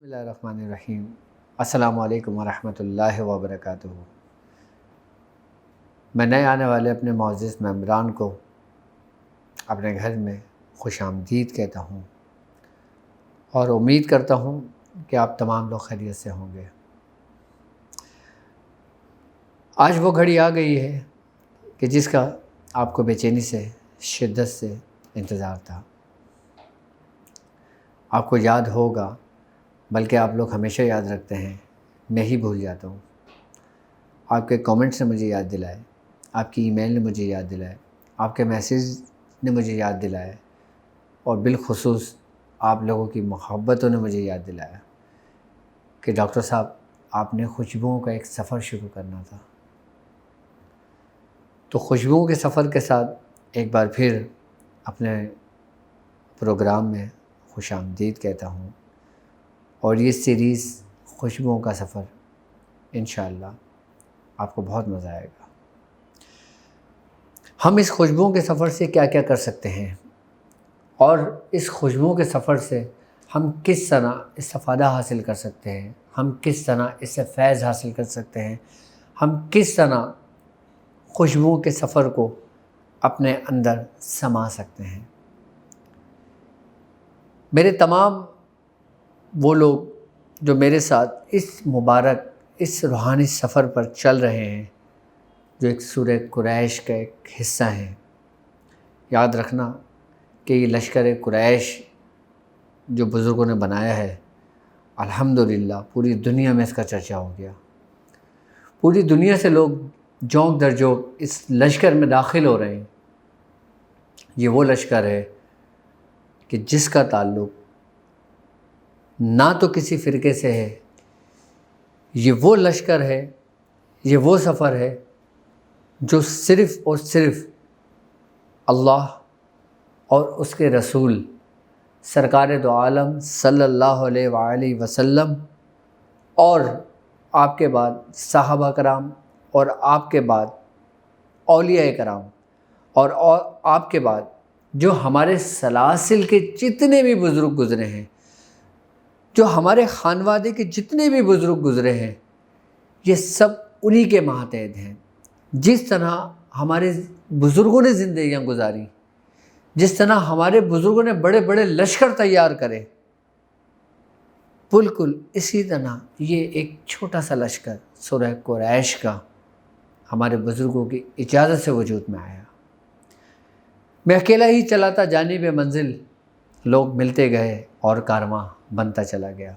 بسم اللہ الرحمن الرحیم۔ السلام علیکم ورحمۃ اللہ وبرکاتہ۔ میں نئے آنے والے اپنے معزز ممبران کو اپنے گھر میں خوش آمدید کہتا ہوں اور امید کرتا ہوں کہ آپ تمام لوگ خیریت سے ہوں گے۔ آج وہ گھڑی آ گئی ہے کہ جس کا آپ کو بے چینی سے شدت سے انتظار تھا۔ آپ کو یاد ہوگا، بلکہ آپ لوگ ہمیشہ یاد رکھتے ہیں، میں ہی بھول جاتا ہوں۔ آپ کے کامنٹس نے مجھے یاد دلائے، آپ کی ای میل نے مجھے یاد دلائے، آپ کے میسیج نے مجھے یاد دلائے، اور بالخصوص آپ لوگوں کی محبتوں نے مجھے یاد دلایا کہ ڈاکٹر صاحب آپ نے خوشبوؤں کا ایک سفر شروع کرنا تھا۔ تو خوشبوؤں کے سفر کے ساتھ ایک بار پھر اپنے پروگرام میں خوش آمدید کہتا ہوں، اور یہ سیریز خوشبوؤں کا سفر انشاءاللہ آپ کو بہت مزہ آئے گا۔ ہم اس خوشبوؤں کے سفر سے کیا کیا کر سکتے ہیں، اور اس خوشبوؤں کے سفر سے ہم کس طرح استفادہ حاصل کر سکتے ہیں، ہم کس طرح اس سے فیض حاصل کر سکتے ہیں، ہم کس طرح خوشبوؤں کے سفر کو اپنے اندر سما سکتے ہیں۔ میرے تمام وہ لوگ جو میرے ساتھ اس مبارک اس روحانی سفر پر چل رہے ہیں، جو ایک سورہ قریش کا ایک حصہ ہیں، یاد رکھنا کہ یہ لشکر قریش جو بزرگوں نے بنایا ہے، الحمدللہ پوری دنیا میں اس کا چرچا ہو گیا۔ پوری دنیا سے لوگ جونک در جونک اس لشکر میں داخل ہو رہے ہیں۔ یہ وہ لشکر ہے کہ جس کا تعلق نہ تو کسی فرقے سے ہے، یہ وہ لشکر ہے، یہ وہ سفر ہے جو صرف اور صرف اللہ اور اس کے رسول سرکار دو عالم صلی اللہ علیہ وآلہ وسلم، اور آپ کے بعد صحابہ کرام، اور آپ کے بعد اولیاء کرام، اور آپ کے بعد جو ہمارے سلاسل کے جتنے بھی بزرگ گزرے ہیں، جو ہمارے خانوادے کے جتنے بھی بزرگ گزرے ہیں، یہ سب انہی کے ماتحت ہیں۔ جس طرح ہمارے بزرگوں نے زندگیاں گزاری، جس طرح ہمارے بزرگوں نے بڑے بڑے لشکر تیار کرے، بالکل اسی طرح یہ ایک چھوٹا سا لشکر سورہ قریش کا ہمارے بزرگوں کی اجازت سے وجود میں آیا۔ میں اکیلا ہی چلا تھا جانب منزل، لوگ ملتے گئے اور کارواں بنتا چلا گیا۔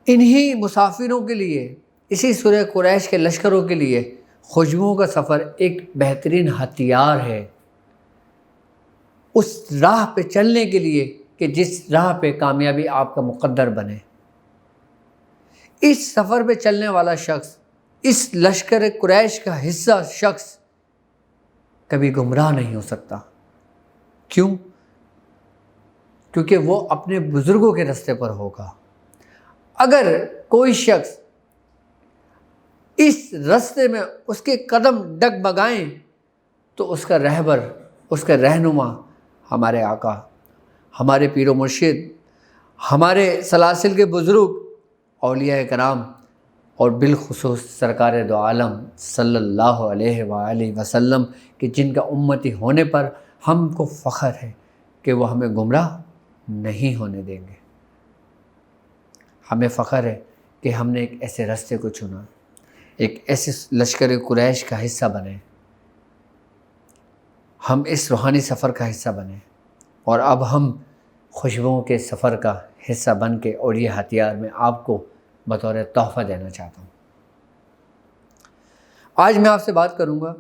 انہی مسافروں کے لیے، اسی سورہ قریش کے لشکروں کے لیے خوشبوؤں کا سفر ایک بہترین ہتھیار ہے، اس راہ پہ چلنے کے لیے کہ جس راہ پہ کامیابی آپ کا مقدر بنے۔ اس سفر پہ چلنے والا شخص، اس لشکر قریش کا حصہ شخص کبھی گمراہ نہیں ہو سکتا۔ کیوں؟ کیونکہ وہ اپنے بزرگوں کے راستے پر ہوگا۔ اگر کوئی شخص اس راستے میں اس کے قدم ڈگمگائیں تو اس کا رہبر، اس کا رہنما ہمارے آقا، ہمارے پیر و مرشد، ہمارے سلاسل کے بزرگ، اولیاء کرام، اور بالخصوص سرکار دو عالم صلی اللہ علیہ وآلہ وسلم کہ جن کا امتی ہونے پر ہم کو فخر ہے کہ وہ ہمیں گمراہ نہیں ہونے دیں گے۔ ہمیں فخر ہے کہ ہم نے ایک ایسے راستے کو چنا، ایک ایسے لشکر قریش کا حصہ بنے، ہم اس روحانی سفر کا حصہ بنے، اور اب ہم خوشبوؤں کے سفر کا حصہ بن کے، اور یہ ہتھیار میں آپ کو بطور تحفہ دینا چاہتا ہوں۔ آج میں آپ سے بات کروں گا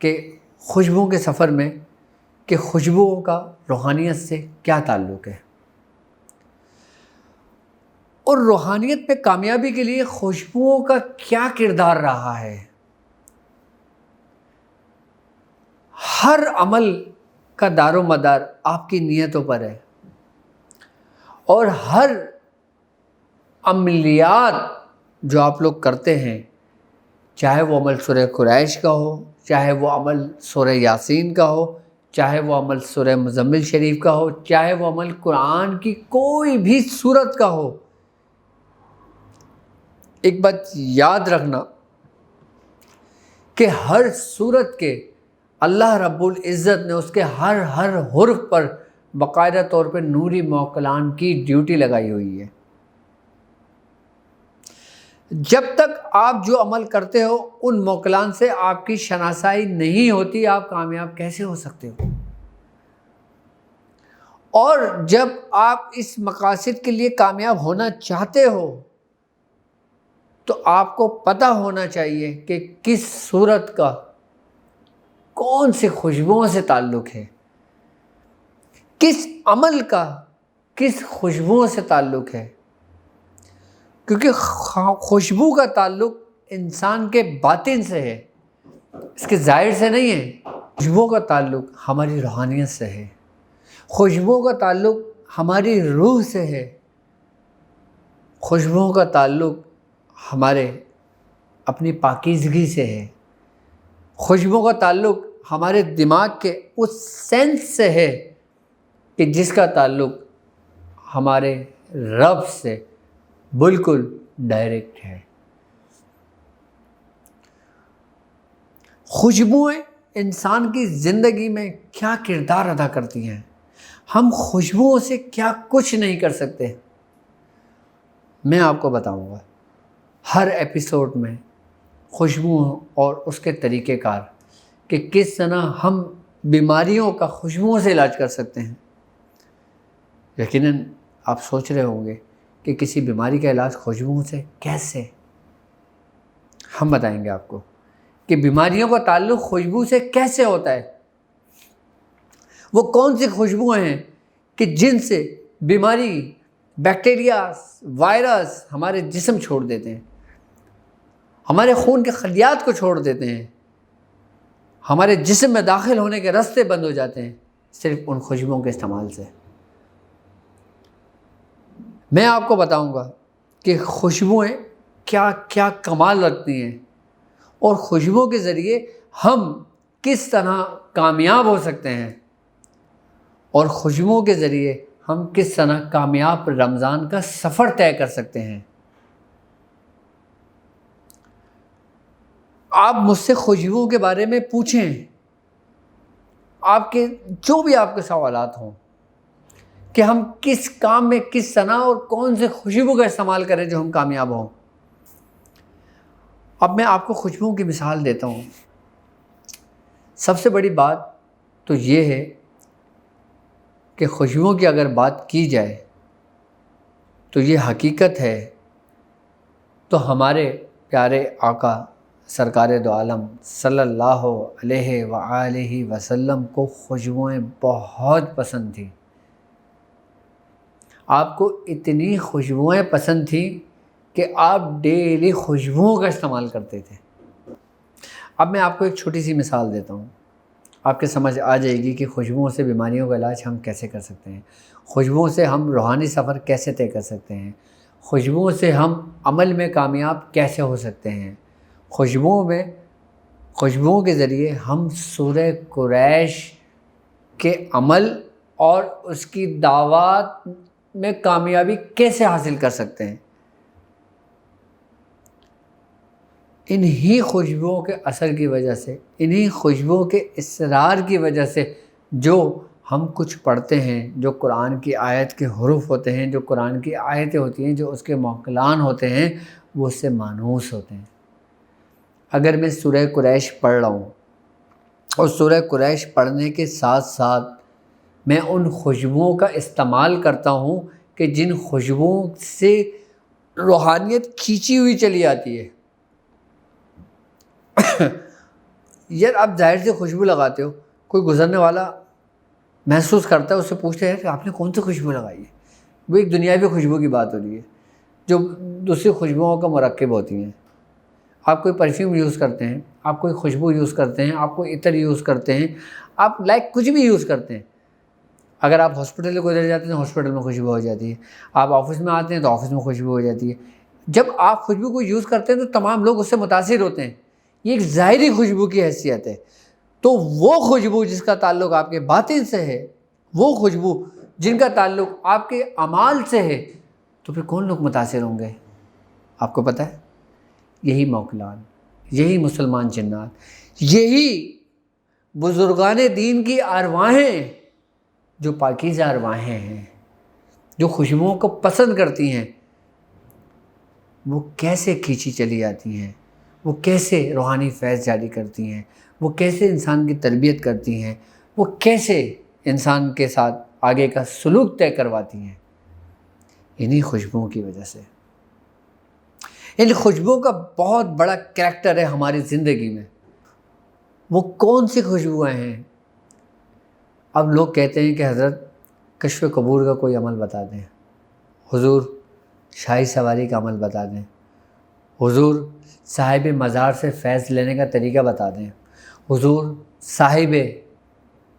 کہ خوشبوؤں کے سفر میں کہ خوشبوؤں کا روحانیت سے کیا تعلق ہے، اور روحانیت پہ کامیابی کے لیے خوشبوؤں کا کیا کردار رہا ہے۔ ہر عمل کا دار و مدار آپ کی نیتوں پر ہے، اور ہر عملیات جو آپ لوگ کرتے ہیں، چاہے وہ عمل سورہ قریش کا ہو، چاہے وہ عمل سورہ یاسین کا ہو، چاہے وہ عمل سورہ مزمل شریف کا ہو، چاہے وہ عمل قرآن کی کوئی بھی سورت کا ہو، ایک بات یاد رکھنا کہ ہر سورت کے اللہ رب العزت نے اس کے ہر حرف پر باقاعدہ طور پہ نوری موکلان کی ڈیوٹی لگائی ہوئی ہے۔ جب تک آپ جو عمل کرتے ہو ان موکلان سے آپ کی شناسائی نہیں ہوتی، آپ کامیاب کیسے ہو سکتے ہو؟ اور جب آپ اس مقاصد کے لیے کامیاب ہونا چاہتے ہو تو آپ کو پتہ ہونا چاہیے کہ کس صورت کا کون سی خوشبوؤں سے تعلق ہے، کس عمل کا کس خوشبوؤں سے تعلق ہے، کیونکہ خوشبو کا تعلق انسان کے باطن سے ہے، اس کے ظاہر سے نہیں ہے۔ خوشبو کا تعلق ہماری روحانیت سے ہے، خوشبو کا تعلق ہماری روح سے ہے، خوشبو کا تعلق ہمارے اپنی پاکیزگی سے ہے، خوشبو کا تعلق ہمارے دماغ کے اس سینس سے ہے کہ جس کا تعلق ہمارے رب سے بالکل ڈائریکٹ ہے۔ خوشبوئیں انسان کی زندگی میں کیا کردار ادا کرتی ہیں، ہم خوشبوؤں سے کیا کچھ نہیں کر سکتے، میں آپ کو بتاؤں گا ہر ایپیسوڈ میں خوشبو اور اس کے طریقہ کار کہ کس طرح ہم بیماریوں کا خوشبوؤں سے علاج کر سکتے ہیں۔ یقیناً آپ سوچ رہے ہوں گے کہ کسی بیماری کا علاج خوشبوؤں سے کیسے؟ ہم بتائیں گے آپ کو کہ بیماریوں کا تعلق خوشبو سے کیسے ہوتا ہے۔ وہ کون سی خوشبوئیں ہیں کہ جن سے بیماری، بیکٹیریا، وائرس ہمارے جسم چھوڑ دیتے ہیں، ہمارے خون کے خلیات کو چھوڑ دیتے ہیں، ہمارے جسم میں داخل ہونے کے راستے بند ہو جاتے ہیں صرف ان خوشبوؤں کے استعمال سے۔ میں آپ کو بتاؤں گا کہ خوشبوئیں کیا کیا کمال رکھتی ہیں اور خوشبو کے ذریعے ہم کس طرح کامیاب ہو سکتے ہیں، اور خوشبوؤں کے ذریعے ہم کس طرح کامیاب رمضان کا سفر طے کر سکتے ہیں۔ آپ مجھ سے خوشبوؤں کے بارے میں پوچھیں، آپ کے جو بھی آپ کے سوالات ہوں کہ ہم کس کام میں کس طرح اور کون سے خوشبو کا استعمال کریں جو ہم کامیاب ہوں۔ اب میں آپ کو خوشبوؤں کی مثال دیتا ہوں۔ سب سے بڑی بات تو یہ ہے کہ خوشبوؤں کی اگر بات کی جائے تو یہ حقیقت ہے تو ہمارے پیارے آقا سرکار دو عالم صلی اللہ علیہ وآلہ وسلم کو خوشبوئیں بہت پسند تھیں۔ آپ کو اتنی خوشبوئیں پسند تھیں کہ آپ ڈیلی خوشبوؤں کا استعمال کرتے تھے۔ اب میں آپ کو ایک چھوٹی سی مثال دیتا ہوں، آپ کے سمجھ آ جائے گی کہ خوشبوؤں سے بیماریوں کا علاج ہم کیسے کر سکتے ہیں، خوشبوؤں سے ہم روحانی سفر کیسے طے کر سکتے ہیں، خوشبوؤں سے ہم عمل میں کامیاب کیسے ہو سکتے ہیں، خوشبوؤں کے ذریعے ہم سورہ قریش کے عمل اور اس کی دعوات میں کامیابی کیسے حاصل کر سکتے ہیں۔ انہی خوشبوؤں کے اثر کی وجہ سے، انہی خوشبوؤں کے اصرار کی وجہ سے جو ہم کچھ پڑھتے ہیں، جو قرآن کی آیت کے حروف ہوتے ہیں، جو قرآن کی آیتیں ہوتی ہیں، جو اس کے موکلان ہوتے ہیں، وہ اس سے مانوس ہوتے ہیں۔ اگر میں سورہ قریش پڑھ رہا ہوں اور سورہ قریش پڑھنے کے ساتھ ساتھ میں ان خوشبوؤں کا استعمال کرتا ہوں کہ جن خوشبوؤں سے روحانیت کھینچی ہوئی چلی آتی ہے۔ یار آپ ظاہر سے خوشبو لگاتے ہو، کوئی گزرنے والا محسوس کرتا ہے، اس سے پوچھتے ہیں کہ آپ نے کون سی خوشبو لگائی ہے، وہ ایک دنیاوی خوشبو کی بات ہو رہی ہے جو دوسری خوشبوؤں کا مرکب ہوتی ہیں۔ آپ کوئی پرفیوم یوز کرتے ہیں، آپ کوئی خوشبو یوز کرتے ہیں، آپ کوئی عطر یوز کرتے ہیں، آپ کچھ بھی یوز کرتے ہیں، اگر آپ ہاسپٹل سے گزر جاتے ہیں تو ہاسپٹل میں خوشبو ہو جاتی ہے، آپ آفس میں آتے ہیں تو آفس میں خوشبو ہو جاتی ہے۔ جب آپ خوشبو کو یوز کرتے ہیں تو تمام لوگ اس سے متاثر ہوتے ہیں، یہ ایک ظاہری خوشبو کی حیثیت ہے۔ تو وہ خوشبو جس کا تعلق آپ کے باطن سے ہے، وہ خوشبو جن کا تعلق آپ کے اعمال سے ہے، تو پھر کون لوگ متاثر ہوں گے؟ آپ کو پتہ ہے، یہی موکلان، یہی مسلمان جنات، یہی بزرگان دین کی ارواحیں جو پاکیزہ ارواحیں ہیں، جو خوشبوؤں کو پسند کرتی ہیں، وہ کیسے کھینچی چلی جاتی ہیں، وہ کیسے روحانی فیض جاری کرتی ہیں، وہ کیسے انسان کی تربیت کرتی ہیں، وہ کیسے انسان کے ساتھ آگے کا سلوک طے کرواتی ہیں، انہی خوشبوؤں کی وجہ سے۔ ان خوشبوؤں کا بہت بڑا کریکٹر ہے ہماری زندگی میں۔ وہ کون سی خوشبوئیں ہیں؟ اب لوگ کہتے ہیں کہ حضرت کشف قبور کا کوئی عمل بتا دیں، حضور شاہی سواری کا عمل بتا دیں، حضور صاحب مزار سے فیض لینے کا طریقہ بتا دیں، حضور صاحب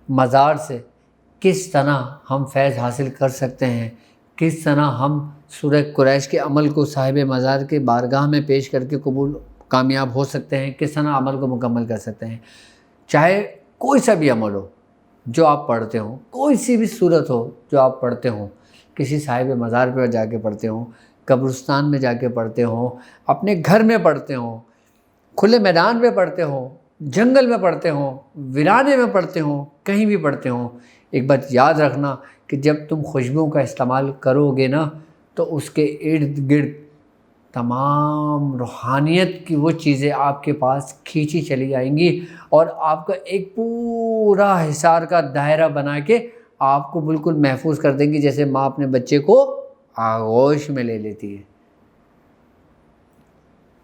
مزار سے کس طرح ہم فیض حاصل کر سکتے ہیں، کس طرح ہم سورہ قریش کے عمل کو صاحب مزار کے بارگاہ میں پیش کر کے قبول کامیاب ہو سکتے ہیں، کس طرح عمل کو مکمل کر سکتے ہیں۔ چاہے کوئی سا بھی عمل ہو جو آپ پڑھتے ہوں، کوئی سی بھی صورت ہو جو آپ پڑھتے ہوں، کسی صاحب مزار پہ جا کے پڑھتے ہوں، قبرستان میں جا کے پڑھتے ہوں، اپنے گھر میں پڑھتے ہوں، کھلے میدان میں پڑھتے ہوں، جنگل میں پڑھتے ہوں، ویرانے میں پڑھتے ہوں، کہیں بھی پڑھتے ہوں، ایک بات یاد رکھنا کہ جب تم خوشبوؤں کا استعمال کرو گے نا تو اس کے ارد گرد تمام روحانیت کی وہ چیزیں آپ کے پاس کھینچی چلی آئیں گی، اور آپ کا ایک پورا حصار کا دائرہ بنا کے آپ کو بالکل محفوظ کر دیں گی، جیسے ماں اپنے بچے کو آغوش میں لے لیتی ہے۔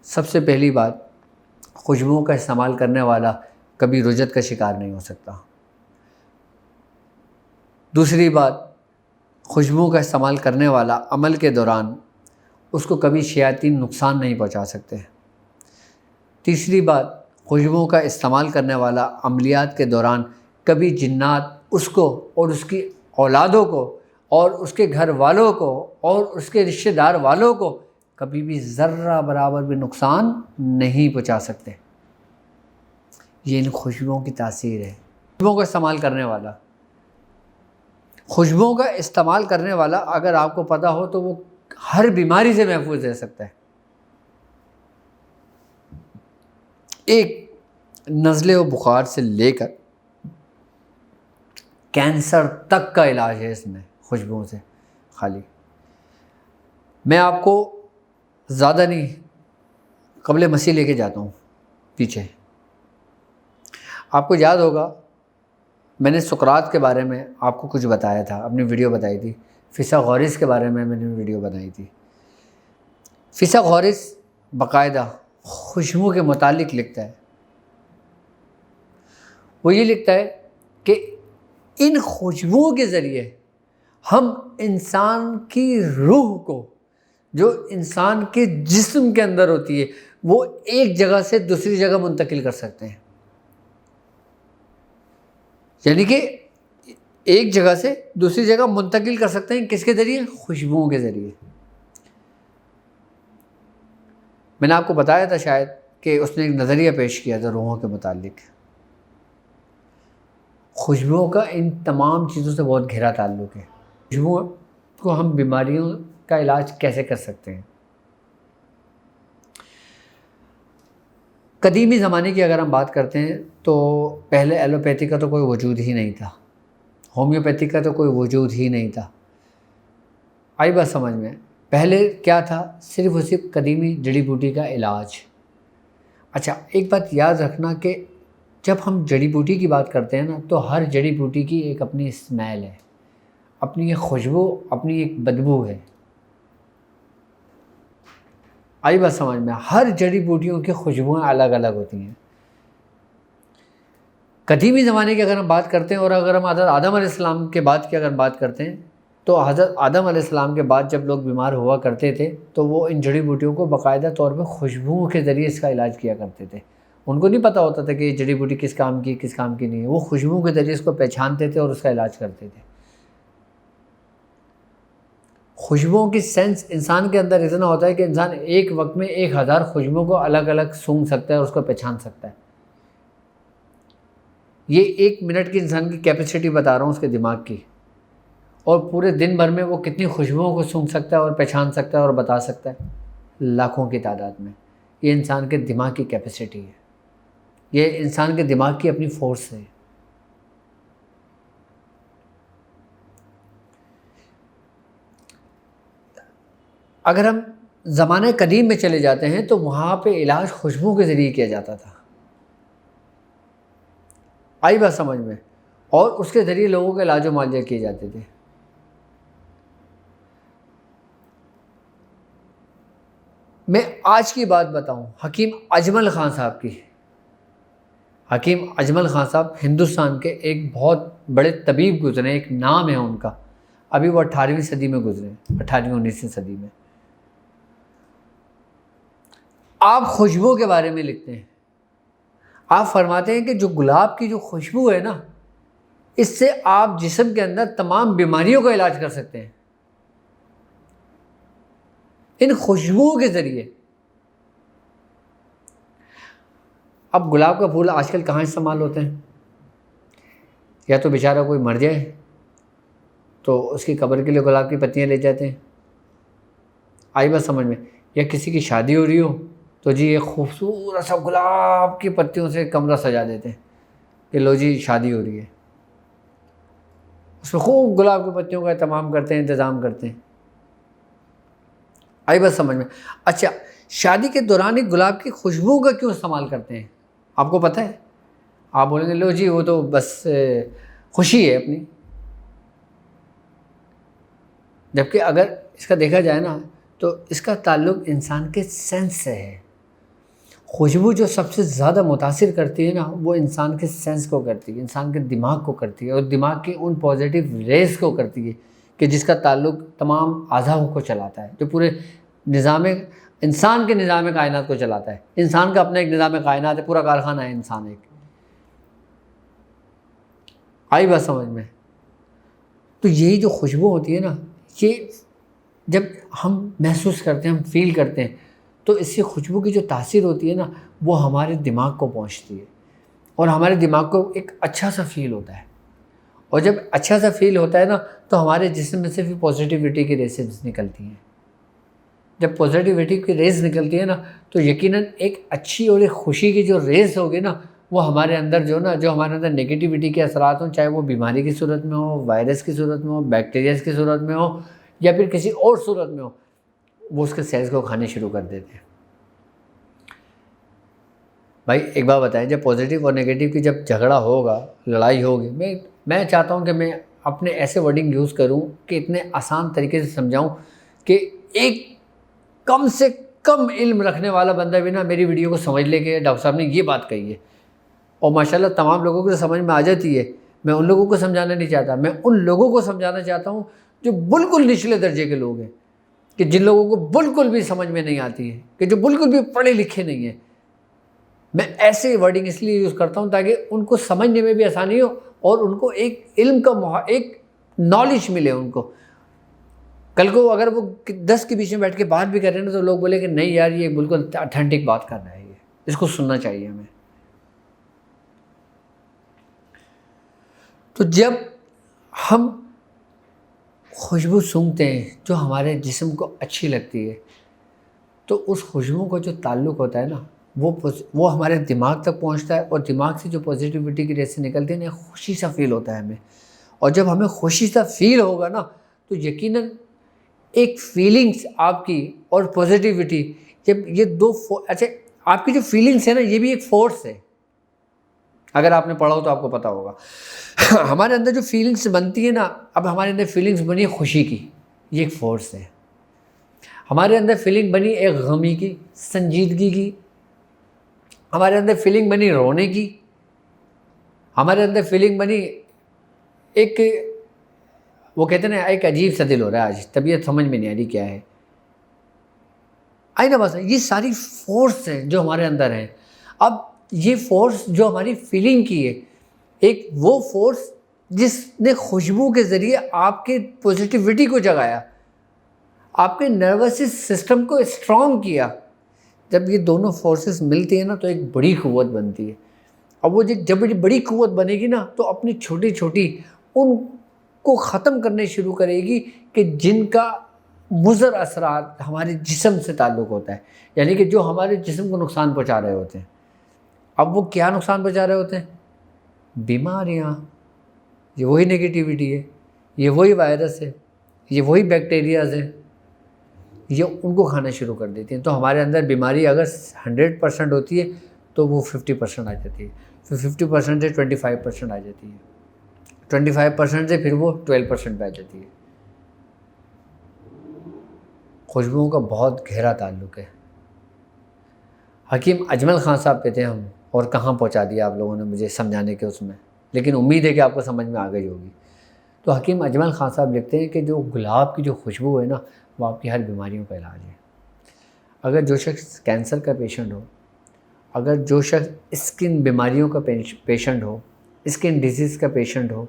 سب سے پہلی بات، خوشبوؤں کا استعمال کرنے والا کبھی رجت کا شکار نہیں ہو سکتا۔ دوسری بات، خوشبوؤں کا استعمال کرنے والا عمل کے دوران اس کو کبھی شیاطین نقصان نہیں پہنچا سکتے۔ تیسری بات، خوشبوؤں کا استعمال کرنے والا عملیات کے دوران کبھی جنات اس کو اور اس کی اولادوں کو اور اس کے گھر والوں کو اور اس کے رشتہ دار والوں کو کبھی بھی ذرہ برابر بھی نقصان نہیں پہنچا سکتے۔ یہ ان خوشبوؤں کی تاثیر ہے۔ خوشبوؤں کا استعمال کرنے والا، خوشبوؤں کا استعمال کرنے والا اگر آپ کو پتہ ہو تو وہ ہر بیماری سے محفوظ رہ سکتا ہے۔ ایک نزلے و بخار سے لے کر کینسر تک کا علاج ہے اس میں، خوشبوؤں سے خالی۔ میں آپ کو زیادہ نہیں، قبل مسیح لے کے جاتا ہوں پیچھے۔ آپ کو یاد ہوگا میں نے سقراط کے بارے میں آپ کو کچھ بتایا تھا، اپنی ویڈیو بتائی تھی۔ فیثاغورس کے بارے میں نے ویڈیو بنائی تھی۔ فیثاغورس باقاعدہ خوشبو کے متعلق لکھتا ہے۔ وہ یہ لکھتا ہے کہ ان خوشبوؤں کے ذریعے ہم انسان کی روح کو، جو انسان کے جسم کے اندر ہوتی ہے، وہ ایک جگہ سے دوسری جگہ منتقل کر سکتے ہیں۔ یعنی کہ ایک جگہ سے دوسری جگہ منتقل کر سکتے ہیں، کس کے ذریعے؟ خوشبوؤں کے ذریعے۔ میں نے آپ کو بتایا تھا شاید کہ اس نے ایک نظریہ پیش کیا تھا روحوں کے متعلق۔ خوشبوؤں کا ان تمام چیزوں سے بہت گہرا تعلق ہے۔ خوشبوؤں کو ہم بیماریوں کا علاج کیسے کر سکتے ہیں؟ قدیمی زمانے کی اگر ہم بات کرتے ہیں تو پہلے ایلوپیتھی کا تو کوئی وجود ہی نہیں تھا، ہومیوپیتھی کا تو کوئی وجود ہی نہیں تھا۔ آئی بات سمجھ میں؟ پہلے کیا تھا؟ صرف اور صرف قدیمی جڑی بوٹی کا علاج۔ اچھا، ایک بات یاد رکھنا کہ جب ہم جڑی بوٹی کی بات کرتے ہیں نا تو ہر جڑی بوٹی کی ایک اپنی اسمیل ہے، اپنی ایک خوشبو، اپنی ایک بدبو ہے۔ آئی بات سمجھ میں؟ ہر جڑی بوٹیوں کی خوشبوئیں الگ الگ ہوتی ہیں۔ قدیمی زمانے کی اگر ہم بات کرتے ہیں، اور اگر ہم حضرت آدم علیہ السلام کے بعد کی اگر بات کرتے ہیں، تو حضرت آدم علیہ السلام کے بعد جب لوگ بیمار ہوا کرتے تھے تو وہ ان جڑی بوٹیوں کو باقاعدہ طور پہ خوشبوؤں کے ذریعے اس کا علاج کیا کرتے تھے۔ ان کو نہیں پتہ ہوتا تھا کہ یہ جڑی بوٹی کس کام کی کس کام کی نہیں ہے، وہ خوشبوؤں کے ذریعے اس کو پہچانتے تھے اور اس کا علاج کرتے تھے۔ خوشبوؤں کی سینس انسان کے اندر اتنا ہوتا ہے کہ انسان ایک وقت میں 1000 خوشبوؤں کو الگ الگ سونگھ سکتا ہے اور اس کو پہچان سکتا ہے۔ یہ 1 منٹ کی انسان کی کیپیسٹی بتا رہا ہوں اس کے دماغ کی، اور پورے دن بھر میں وہ کتنی خوشبوؤں کو سونگھ سکتا ہے اور پہچان سکتا ہے اور بتا سکتا ہے، لاکھوں کی تعداد میں۔ یہ انسان کے دماغ کی کیپیسٹی ہے، یہ انسان کے دماغ کی اپنی فورس ہے۔ اگر ہم زمانہ قدیم میں چلے جاتے ہیں تو وہاں پہ علاج خوشبو کے ذریعے کیا جاتا تھا، آئی بات سمجھ میں، اور اس کے ذریعے لوگوں کے علاج و معالجے کیے جاتے تھے۔ میں آج کی بات بتاؤں، حکیم اجمل خان صاحب کی۔ حکیم اجمل خان صاحب ہندوستان کے ایک بہت بڑے طبیب گزرے، ایک نام ہے ان کا، ابھی وہ 18ویں صدی میں گزرے، 18ویں 19ویں صدی میں۔ آپ خوشبو کے بارے میں لکھتے ہیں، آپ فرماتے ہیں کہ جو گلاب کی جو خوشبو ہے نا، اس سے آپ جسم کے اندر تمام بیماریوں کا علاج کر سکتے ہیں، ان خوشبوؤں کے ذریعے۔ اب گلاب کا پھول آج کل کہاں استعمال ہوتے ہیں؟ یا تو بیچارہ کوئی مر جائے تو اس کی قبر کے لیے گلاب کی پتیاں لے جاتے ہیں، آئی بات سمجھ میں، یا کسی کی شادی ہو رہی ہو تو جی ایک خوبصورت سا گلاب کی پتیوں سے کمرہ سجا دیتے ہیں کہ لو جی شادی ہو رہی ہے، اس میں خوب گلاب کی پتیوں کا اہتمام کرتے ہیں، انتظام کرتے ہیں، آئی بات سمجھ میں۔ اچھا، شادی کے دوران ایک گلاب کی خوشبو کا کیوں استعمال کرتے ہیں؟ آپ کو پتہ ہے؟ آپ بولیں گے لو جی وہ تو بس خوشی ہے اپنی، جبکہ اگر اس کا دیکھا جائے نا تو اس کا تعلق انسان کے سینس سے ہے۔ خوشبو جو سب سے زیادہ متاثر کرتی ہے نا، وہ انسان کے سینس کو کرتی ہے، انسان کے دماغ کو کرتی ہے، اور دماغ کی ان پازیٹیو ریز کو کرتی ہے کہ جس کا تعلق تمام اعضاء کو چلاتا ہے، جو پورے انسان کے نظام کائنات کو چلاتا ہے۔ انسان کا اپنا ایک نظام کائنات ہے، پورا کارخانہ ہے انسان ایک، آئی بات سمجھ میں۔ تو یہی جو خوشبو ہوتی ہے نا، یہ جب ہم محسوس کرتے ہیں، ہم فیل کرتے ہیں، تو اس سے خوشبو کی جو تاثیر ہوتی ہے نا، وہ ہمارے دماغ کو پہنچتی ہے، اور ہمارے دماغ کو ایک اچھا سا فیل ہوتا ہے، اور جب اچھا سا فیل ہوتا ہے نا تو ہمارے جسم میں سے بھی پازیٹیوٹی کی ریسز نکلتی ہیں۔ جب پازیٹیوٹی کی ریز نکلتی ہے نا تو یقیناً ایک اچھی اور ایک خوشی کی جو ریز ہوگی نا، وہ ہمارے اندر جو ہمارے اندر نگیٹیوٹی کے اثرات ہوں، چاہے وہ بیماری کی صورت میں ہو، وائرس کی صورت میں ہو، بیکٹیریاز کی صورت میں ہو، یا پھر کسی اور صورت میں ہو، وہ اس کے سیلز کو کھانے شروع کر دیتے ہیں۔ بھائی ایک بات بتائیں، جب پازیٹیو اور نیگیٹو کی جب جھگڑا ہوگا، لڑائی ہوگی، میں چاہتا ہوں کہ میں اپنے ایسے ورڈنگ یوز کروں کہ اتنے آسان طریقے سے سمجھاؤں کہ ایک کم سے کم علم رکھنے والا بندہ بھی نا میری ویڈیو کو سمجھ لے کہ ڈاکٹر صاحب نے یہ بات کہی ہے، اور ماشاءاللہ تمام لوگوں کو سمجھ میں آ جاتی ہے۔ میں ان لوگوں کو سمجھانا نہیں چاہتا، میں ان لوگوں کو سمجھانا چاہتا ہوں جو بالکل نچلے درجے کے لوگ ہیں، کہ جن لوگوں کو بالکل بھی سمجھ میں نہیں آتی ہے، کہ جو بالکل بھی پڑھے لکھے نہیں ہیں۔ میں ایسے ورڈنگ اس لیے یوز کرتا ہوں تاکہ ان کو سمجھنے میں بھی آسانی ہو، اور ان کو ایک علم کا ایک نالج ملے ان کو۔ کل کو اگر وہ 10 کے بیچ میں بیٹھ کے بات بھی کر رہے ہیں تو لوگ بولے کہ نہیں یار یہ بالکل اتھینٹک بات کر رہا ہے، یہ اس کو سننا چاہیے ہمیں۔ تو جب ہم خوشبو سونگھتے ہیں جو ہمارے جسم کو اچھی لگتی ہے، تو اس خوشبو کا جو تعلق ہوتا ہے نا، وہ ہمارے دماغ تک پہنچتا ہے، اور دماغ سے جو پازیٹیوٹی کی ریس سے نکلتی ہے نا، خوشی سا فیل ہوتا ہے ہمیں۔ اور جب ہمیں خوشی سا فیل ہوگا نا تو یقیناً ایک فیلنگس آپ کی اور پازیٹیوٹی، جب یہ دو اچھا آپ کی جو فیلنگس ہے نا، یہ بھی ایک فورس ہے، اگر آپ نے پڑھا ہو تو آپ کو پتہ ہوگا۔ ہمارے اندر جو فیلنگس بنتی ہے نا، اب ہمارے اندر فیلنگس بنی ہے خوشی کی، یہ ایک فورس ہے۔ ہمارے اندر فیلنگ بنی ایک غمی کی، سنجیدگی کی، ہمارے اندر فیلنگ بنی رونے کی، ہمارے اندر فیلنگ بنی ایک، وہ کہتے ہیں نا ایک عجیب سا دل ہو رہا ہے آج، طبیعت سمجھ میں نہیں آ رہی کیا ہے، آئی نا بس۔ یہ ساری فورس ہیں جو ہمارے اندر ہیں۔ اب یہ فورس جو ہماری فیلنگ کی ہے، ایک وہ فورس جس نے خوشبو کے ذریعے آپ کے پازیٹیوٹی کو جگایا، آپ کے نروس سسٹم کو اسٹرانگ کیا۔ جب یہ دونوں فورسز ملتی ہیں نا تو ایک بڑی قوت بنتی ہے، اب وہ جب بڑی قوت بنے گی نا تو اپنی چھوٹی چھوٹی ان کو ختم کرنے شروع کرے گی کہ جن کا مضر اثرات ہمارے جسم سے تعلق ہوتا ہے، یعنی کہ جو ہمارے جسم کو نقصان پہنچا رہے ہوتے ہیں۔ اب وہ کیا نقصان پہنچا رہے ہوتے ہیں؟ بیماریاں، یہ وہی نگیٹیوٹی ہے، یہ وہی وائرس ہے، یہ وہی بیکٹیریاز ہیں، یہ ان کو کھانا شروع کر دیتی ہیں۔ تو ہمارے اندر بیماری اگر 100% ہوتی ہے تو وہ 50% آ جاتی ہے، پھر 50% سے 25% آ جاتی ہے، 25% سے پھر وہ 12% پہ آ جاتی ہے۔ خوشبوؤں کا بہت گہرا تعلق ہے۔ حکیم اجمل خان صاحب کہتے ہیں ہم، اور کہاں پہنچا دیا آپ لوگوں نے مجھے سمجھانے کے اس میں، لیکن امید ہے کہ آپ کو سمجھ میں آ گئی ہوگی۔ تو حکیم اجمل خان صاحب لکھتے ہیں کہ جو گلاب کی جو خوشبو ہے نا وہ آپ کی ہر بیماریوں کا علاج ہے۔ اگر جو شخص کینسر کا پیشنٹ ہو، اگر جو شخص اسکن بیماریوں کا پیشنٹ ہو، اسکن ڈیزیز کا پیشنٹ ہو،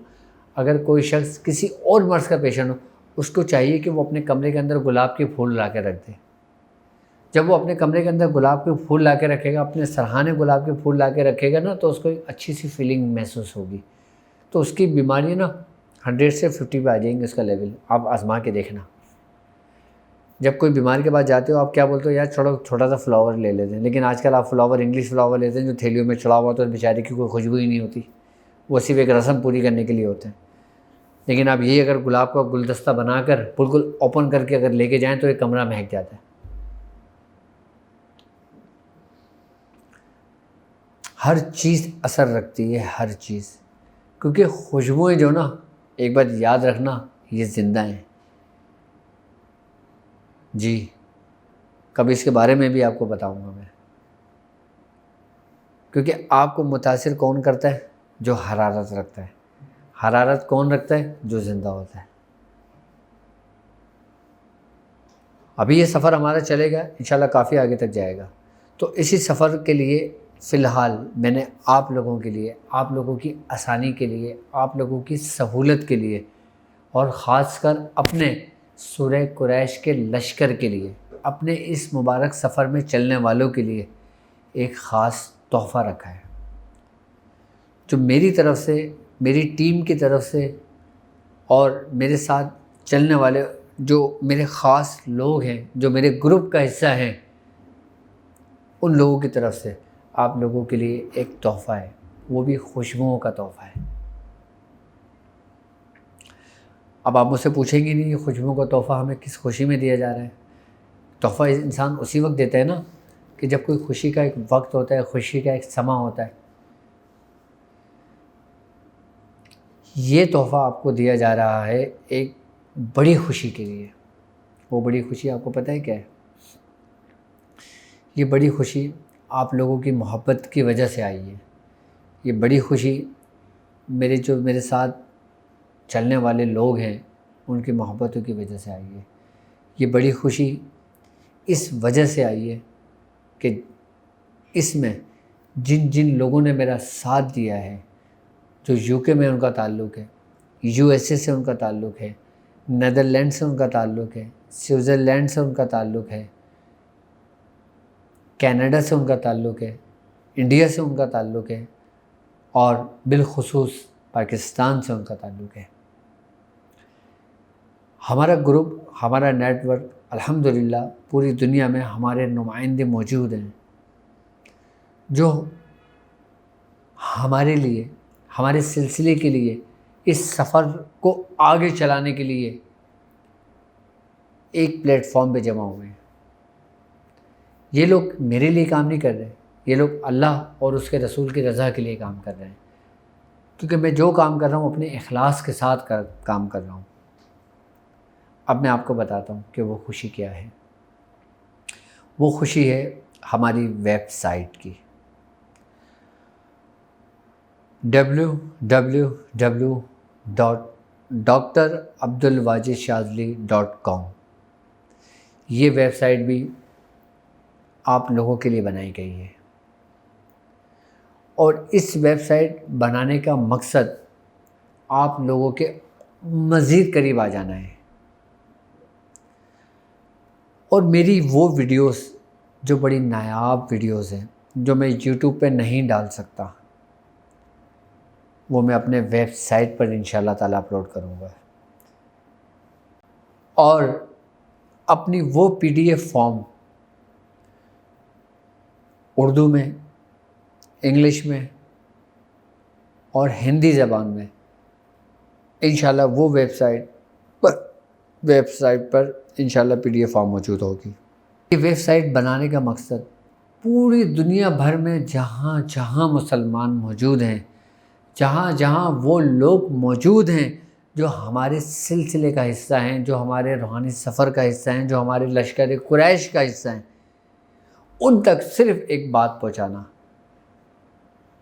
اگر کوئی شخص کسی اور مرض کا پیشنٹ ہو، اس کو چاہیے کہ وہ اپنے کمرے کے اندر گلاب کے پھول لا کے رکھ دے۔ جب وہ اپنے کمرے کے اندر گلاب کے پھول لا کے رکھے گا، اپنے سرہانے گلاب کے پھول لا کے رکھے گا نا، تو اس کو ایک اچھی سی فیلنگ محسوس ہوگی، تو اس کی بیماری نا 100 سے 50 پہ آ جائیں گے اس کا لیول۔ آپ آزما کے دیکھنا، جب کوئی بیماری کے بعد جاتے ہو آپ کیا بولتے ہو؟ یار چھوٹا سا فلاور لے لیتے ہیں، لیکن آج کل آپ فلاور انگلش فلاور لیتے ہیں جو تھیلیوں میں چڑھا ہوا، تو بیچارے کی کوئی خوشبو ہی نہیں ہوتی، وہ صرف ایک رسم پوری کرنے کے لیے ہوتے ہیں۔ لیکن آپ یہ اگر گلاب کا گلدستہ بنا کر بالکل اوپن کر کے اگر لے کے جائیں تو ایک کمرہ مہک جاتا ہے۔ ہر چیز اثر رکھتی ہے، ہر چیز، کیونکہ خوشبوئیں جو نا، ایک بات یاد رکھنا، یہ زندہ ہیں۔ جی کبھی اس کے بارے میں بھی آپ کو بتاؤں گا میں، کیونکہ آپ کو متاثر کون کرتا ہے؟ جو حرارت رکھتا ہے۔ حرارت کون رکھتا ہے؟ جو زندہ ہوتا ہے۔ ابھی یہ سفر ہمارا چلے گا انشاءاللہ، کافی آگے تک جائے گا، تو اسی سفر کے لیے فی الحال میں نے آپ لوگوں کے لیے، آپ لوگوں کی آسانی کے لیے، آپ لوگوں کی سہولت کے لیے، اور خاص کر اپنے سورہ قریش کے لشکر کے لیے، اپنے اس مبارک سفر میں چلنے والوں کے لیے ایک خاص تحفہ رکھا ہے، جو میری طرف سے، میری ٹیم کی طرف سے، اور میرے ساتھ چلنے والے جو میرے خاص لوگ ہیں، جو میرے گروپ کا حصہ ہیں، ان لوگوں کی طرف سے آپ لوگوں کے لیے ایک تحفہ ہے، وہ بھی خوشبوؤں کا تحفہ ہے۔ اب آپ مجھ سے پوچھیں گے نہیں یہ خوشبوؤں کا تحفہ ہمیں کس خوشی میں دیا جا رہا ہے؟ تحفہ انسان اسی وقت دیتا ہے نا کہ جب کوئی خوشی کا ایک وقت ہوتا ہے، خوشی کا ایک سماں ہوتا ہے۔ یہ تحفہ آپ کو دیا جا رہا ہے ایک بڑی خوشی کے لیے۔ وہ بڑی خوشی آپ کو پتہ ہے کیا ہے؟ یہ بڑی خوشی آپ لوگوں کی محبت کی وجہ سے آئی ہے۔ یہ بڑی خوشی میرے ساتھ چلنے والے لوگ ہیں ان کی محبتوں کی وجہ سے آئی ہے۔ یہ بڑی خوشی اس وجہ سے آئی ہے کہ اس میں جن جن لوگوں نے میرا ساتھ دیا ہے، جو UK میں ان کا تعلق ہے، USA سے ان کا تعلق ہے، نیدرلینڈ سے ان کا تعلق ہے، سوئٹزرلینڈ سے ان کا تعلق ہے، کینیڈا سے ان کا تعلق ہے، انڈیا سے ان کا تعلق ہے، اور بالخصوص پاکستان سے ان کا تعلق ہے۔ ہمارا گروپ، ہمارا نیٹ ورک الحمدللہ پوری دنیا میں ہمارے نمائندے موجود ہیں، جو ہمارے لیے، ہمارے سلسلے کے لیے، اس سفر کو آگے چلانے کے لیے ایک پلیٹ فارم پہ جمع ہوئے ہیں۔ یہ لوگ میرے لیے کام نہیں کر رہے، یہ لوگ اللہ اور اس کے رسول کی رضا کے لیے کام کر رہے ہیں، کیونکہ میں جو کام کر رہا ہوں اپنے اخلاص کے ساتھ کام کر رہا ہوں۔ اب میں آپ کو بتاتا ہوں کہ وہ خوشی کیا ہے۔ وہ خوشی ہے ہماری ویب سائٹ کی، www.drabdulwajidshazali.com۔ یہ ویب سائٹ بھی آپ لوگوں کے لیے بنائی گئی ہے، اور اس ویب سائٹ بنانے کا مقصد آپ لوگوں کے مزید قریب آ جانا ہے، اور میری وہ ویڈیوز جو بڑی نایاب ویڈیوز ہیں، جو میں YouTube پہ نہیں ڈال سکتا، وہ میں اپنے ویب سائٹ پر انشاءاللہ تعالی اپلوڈ کروں گا، اور اپنی وہ PDF فارم اردو میں، انگلش میں اور ہندی زبان میں انشاءاللہ وہ ویب سائٹ پر انشاءاللہ PDF فارم موجود ہوگی۔ یہ ویب سائٹ بنانے کا مقصد پوری دنیا بھر میں جہاں جہاں مسلمان موجود ہیں، جہاں جہاں وہ لوگ موجود ہیں جو ہمارے سلسلے کا حصہ ہیں، جو ہمارے روحانی سفر کا حصہ ہیں، جو ہمارے لشکر قریش کا حصہ ہیں، ان تک صرف ایک بات پہنچانا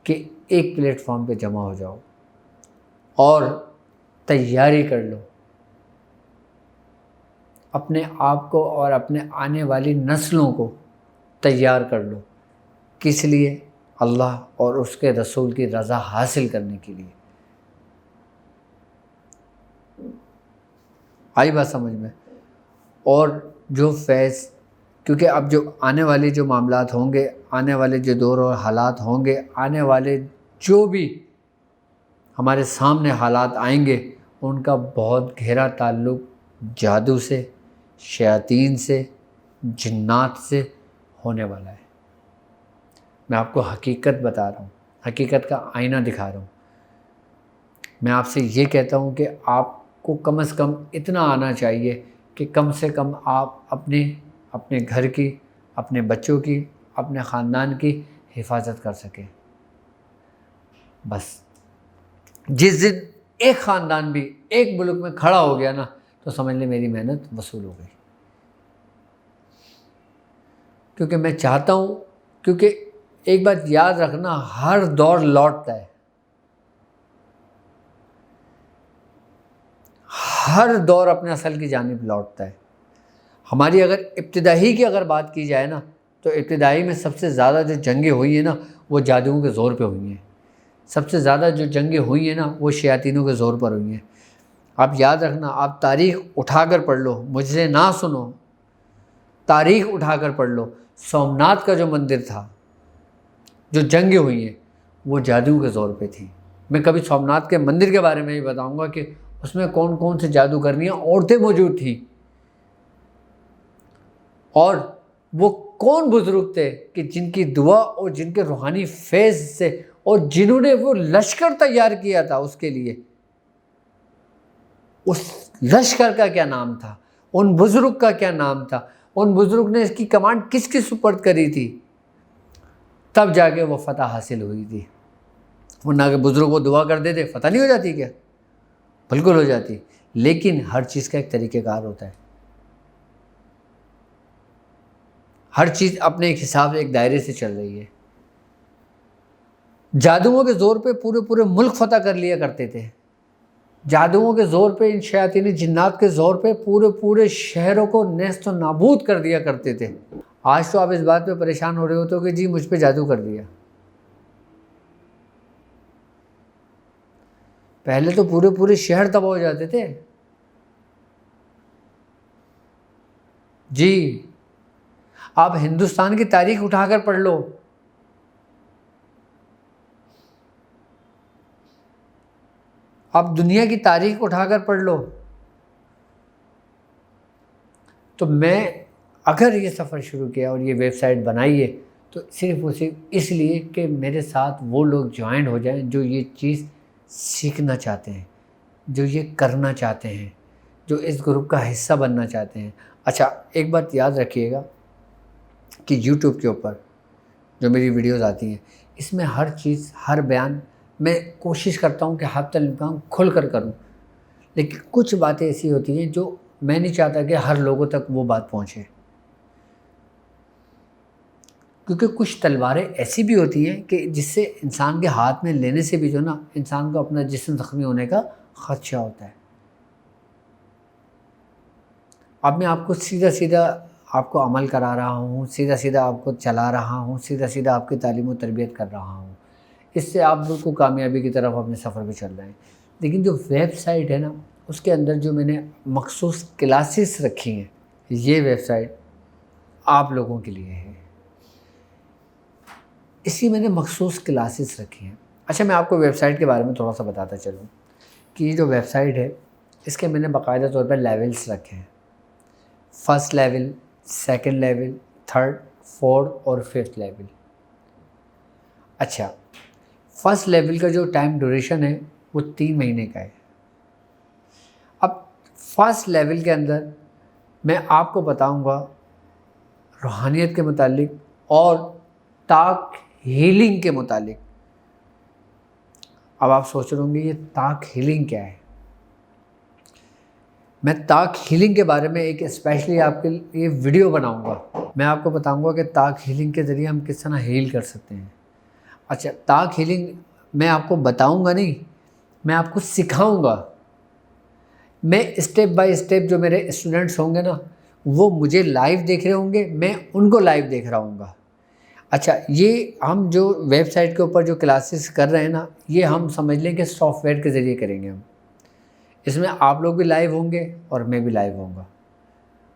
کہ ایک پلیٹ فارم پہ جمع ہو جاؤ اور تیاری کر لو، اپنے آپ کو اور اپنے آنے والی نسلوں کو تیار کر لو، کس لیے؟ اللہ اور اس کے رسول کی رضا حاصل کرنے کے لیے۔ آئی بات سمجھ میں؟ اور جو فیض، کیونکہ اب جو آنے والے جو معاملات ہوں گے، آنے والے جو دور اور حالات ہوں گے، آنے والے جو بھی ہمارے سامنے حالات آئیں گے، ان کا بہت گہرا تعلق جادو سے، شیاطین سے، جنات سے ہونے والا ہے۔ میں آپ کو حقیقت بتا رہا ہوں، حقیقت کا آئینہ دکھا رہا ہوں۔ میں آپ سے یہ کہتا ہوں کہ آپ کو کم از کم اتنا آنا چاہیے کہ کم سے کم آپ اپنے گھر کی، اپنے بچوں کی، اپنے خاندان کی حفاظت کر سکیں۔ بس جس دن ایک خاندان بھی ایک ملک میں کھڑا ہو گیا نا، تو سمجھ لیں میری محنت وصول ہو گئی۔ کیونکہ میں چاہتا ہوں، کیونکہ ایک بات یاد رکھنا، ہر دور لوٹتا ہے، ہر دور اپنے اصل کی جانب لوٹتا ہے۔ ہماری اگر ابتدائی کی اگر بات کی جائے نا، تو ابتدائی میں سب سے زیادہ جو جنگیں ہوئی ہیں نا، وہ جادوؤں کے زور پہ ہوئی ہیں۔ سب سے زیادہ جو جنگیں ہوئی ہیں نا، وہ شیاطینوں کے زور پر ہوئی ہیں۔ آپ یاد رکھنا، آپ تاریخ اٹھا کر پڑھ لو، مجھ سے نہ سنو، تاریخ اٹھا کر پڑھ لو، سومناتھ کا جو مندر تھا، جو جنگیں ہوئی ہیں، وہ جادو کے زور پہ تھی۔ میں کبھی سومناتھ کے مندر کے بارے میں بھی بتاؤں گا کہ اس میں کون کون سے جادوگرنیاں عورتیں موجود تھیں، اور وہ کون بزرگ تھے کہ جن کی دعا اور جن کے روحانی فیض سے، اور جنہوں نے وہ لشکر تیار کیا تھا اس کے لیے، اس لشکر کا کیا نام تھا، ان بزرگ کا کیا نام تھا، ان بزرگ نے اس کی کمانڈ کس کی سپرد کری تھی، تب جا کے وہ فتح حاصل ہوئی تھی۔ ورنہ کہ بزرگ وہ دعا کر دیتے، فتح نہیں ہو جاتی کیا؟ بالکل ہو جاتی، لیکن ہر چیز کا ایک طریقہ کار ہوتا ہے، ہر چیز اپنے ایک حساب سے، ایک دائرے سے چل رہی ہے۔ جادوؤں کے زور پہ پورے ملک فتح کر لیا کرتے تھے، جادوؤں کے زور پہ، ان شیاطینی جنات کے زور پہ پورے شہروں کو نیست و نابود کر دیا کرتے تھے۔ آج تو آپ اس بات پہ پریشان ہو رہے ہوتے ہو کہ جی مجھ پہ جادو کر دیا۔ پہلے تو پورے شہر تباہ ہو جاتے تھے۔ جی آپ ہندوستان کی تاریخ اٹھا کر پڑھ لو، آپ دنیا کی تاریخ اٹھا کر پڑھ لو، تو میں اگر یہ سفر شروع کیا اور یہ ویب سائٹ بنائی ہے، تو صرف اور صرف اس لیے کہ میرے ساتھ وہ لوگ جوائنٹ ہو جائیں جو یہ چیز سیکھنا چاہتے ہیں، جو یہ کرنا چاہتے ہیں، جو اس گروپ کا حصہ بننا چاہتے ہیں۔ اچھا ایک بات یاد رکھیے گا کہ یوٹیوب کے اوپر جو میری ویڈیوز آتی ہیں، اس میں ہر چیز، ہر بیان میں کوشش کرتا ہوں کہ حتی الامکان کھل کر کروں، لیکن کچھ باتیں ایسی ہوتی ہیں جو میں نہیں چاہتا کہ ہر لوگوں تک وہ بات پہنچے، کیونکہ کچھ تلواریں ایسی بھی ہوتی ہیں کہ جس سے انسان کے ہاتھ میں لینے سے بھی جو نا انسان کو اپنا جسم زخمی ہونے کا خدشہ ہوتا ہے۔ اب میں آپ کو سیدھا آپ کو عمل کرا رہا ہوں، سیدھا آپ کو چلا رہا ہوں، سیدھا آپ کی تعلیم و تربیت کر رہا ہوں، اس سے آپ بالکل کامیابی کی طرف اپنے سفر پہ چل رہے ہیں۔ لیکن جو ویب سائٹ ہے نا، اس کے اندر جو میں نے مخصوص کلاسز رکھی ہیں، یہ ویب سائٹ آپ لوگوں کے لیے ہے، اسی میں نے مخصوص کلاسز رکھی ہیں۔ اچھا میں آپ کو ویب سائٹ کے بارے میں تھوڑا سا بتاتا چلوں کہ یہ جو ویب سائٹ ہے اس کے میں نے باقاعدہ طور پر لیولز رکھے ہیں، first level, second level, third, fourth اور ففتھ لیول۔ اچھا فرسٹ لیول کا جو ٹائم ڈیوریشن ہے وہ 3 مہینے کا ہے۔ اب فرسٹ لیول کے اندر میں آپ کو بتاؤں گا روحانیت کے متعلق اور تاک ہیلنگ کے متعلق۔ اب آپ سوچ رہے ہوں گے یہ تاک ہیلنگ کیا ہے؟ میں تاک ہیلنگ کے بارے میں ایک اسپیشلی آپ کے لیے ویڈیو بناؤں گا۔ میں آپ کو بتاؤں گا کہ تاک ہیلنگ کے ذریعے ہم کس طرح ہیل کر سکتے ہیں۔ اچھا تاک ہیلنگ میں آپ کو بتاؤں گا نہیں، میں آپ کو سکھاؤں گا۔ میں اسٹیپ بائی اسٹیپ جو میرے اسٹوڈنٹس ہوں گے نا وہ مجھے لائیو دیکھ رہے ہوں گے، میں ان کو لائیو دیکھ رہا ہوں گا۔ اچھا یہ ہم جو ویب سائٹ کے اوپر جو کلاسز کر رہے ہیں نا یہ ہم سمجھ لیں کہ سافٹ ویئر کے ذریعے کریں گے ہم۔ اس میں آپ لوگ بھی لائیو ہوں گے اور میں بھی لائیو ہوں گا۔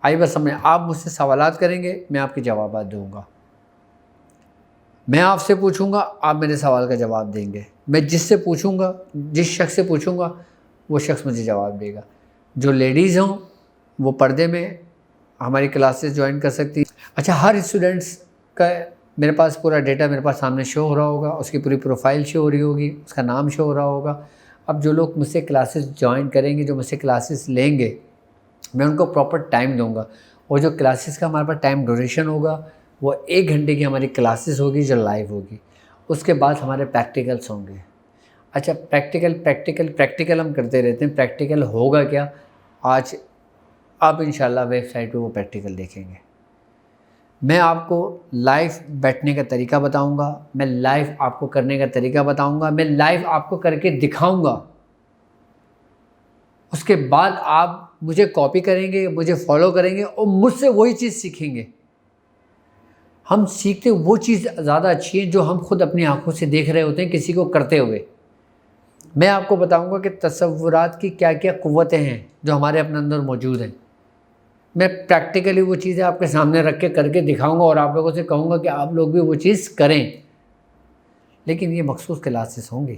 آئی بس سمجھ، آپ مجھ سے سوالات کریں گے، میں آپ کے جوابات دوں گا۔ میں آپ سے پوچھوں گا، آپ میرے سوال کا جواب دیں گے۔ میں جس سے پوچھوں گا، جس شخص سے پوچھوں گا وہ شخص مجھے جواب دے گا۔ جو لیڈیز ہوں وہ پردے میں ہماری کلاسز جوائن کر سکتی۔ اچھا ہر اسٹوڈنٹس کا میرے پاس پورا ڈیٹا میرے پاس سامنے شو ہو رہا ہوگا، اس کی پوری پروفائل شو ہو رہی ہوگی، اس کا نام شو ہو رہا ہوگا۔ اب جو لوگ مجھ سے کلاسز جوائن کریں گے، جو مجھ سے کلاسز لیں گے، میں ان کو پراپر ٹائم دوں گا، اور جو کلاسز کا ہمارے پاس ٹائم ڈیوریشن ہوگا وہ 1 گھنٹے کی ہماری کلاسز ہوگی جو لائیو ہوگی۔ اس کے بعد ہمارے پریکٹیکلس ہوں گے۔ اچھا پریکٹیکل ہم کرتے رہتے ہیں۔ پریکٹیکل ہوگا کیا؟ آج آپ انشاءاللہ ویب سائٹ پہ وہ پریکٹیکل دیکھیں گے۔ میں آپ کو لائیو بیٹھنے کا طریقہ بتاؤں گا، میں لائیو آپ کو کرنے کا طریقہ بتاؤں گا، میں لائیو آپ کو کر کے دکھاؤں گا۔ اس کے بعد آپ مجھے کاپی کریں گے، مجھے فالو کریں گے اور مجھ سے وہی چیز سیکھیں گے۔ ہم سیکھتے وہ چیز زیادہ اچھی ہے جو ہم خود اپنی آنکھوں سے دیکھ رہے ہوتے ہیں کسی کو کرتے ہوئے۔ میں آپ کو بتاؤں گا کہ تصورات کی کیا کیا قوتیں ہیں جو ہمارے اپنے اندر موجود ہیں۔ میں پریکٹیکلی وہ چیزیں آپ کے سامنے رکھ کے کر کے دکھاؤں گا اور آپ لوگوں سے کہوں گا کہ آپ لوگ بھی وہ چیز کریں۔ لیکن یہ مخصوص کلاسز ہوں گی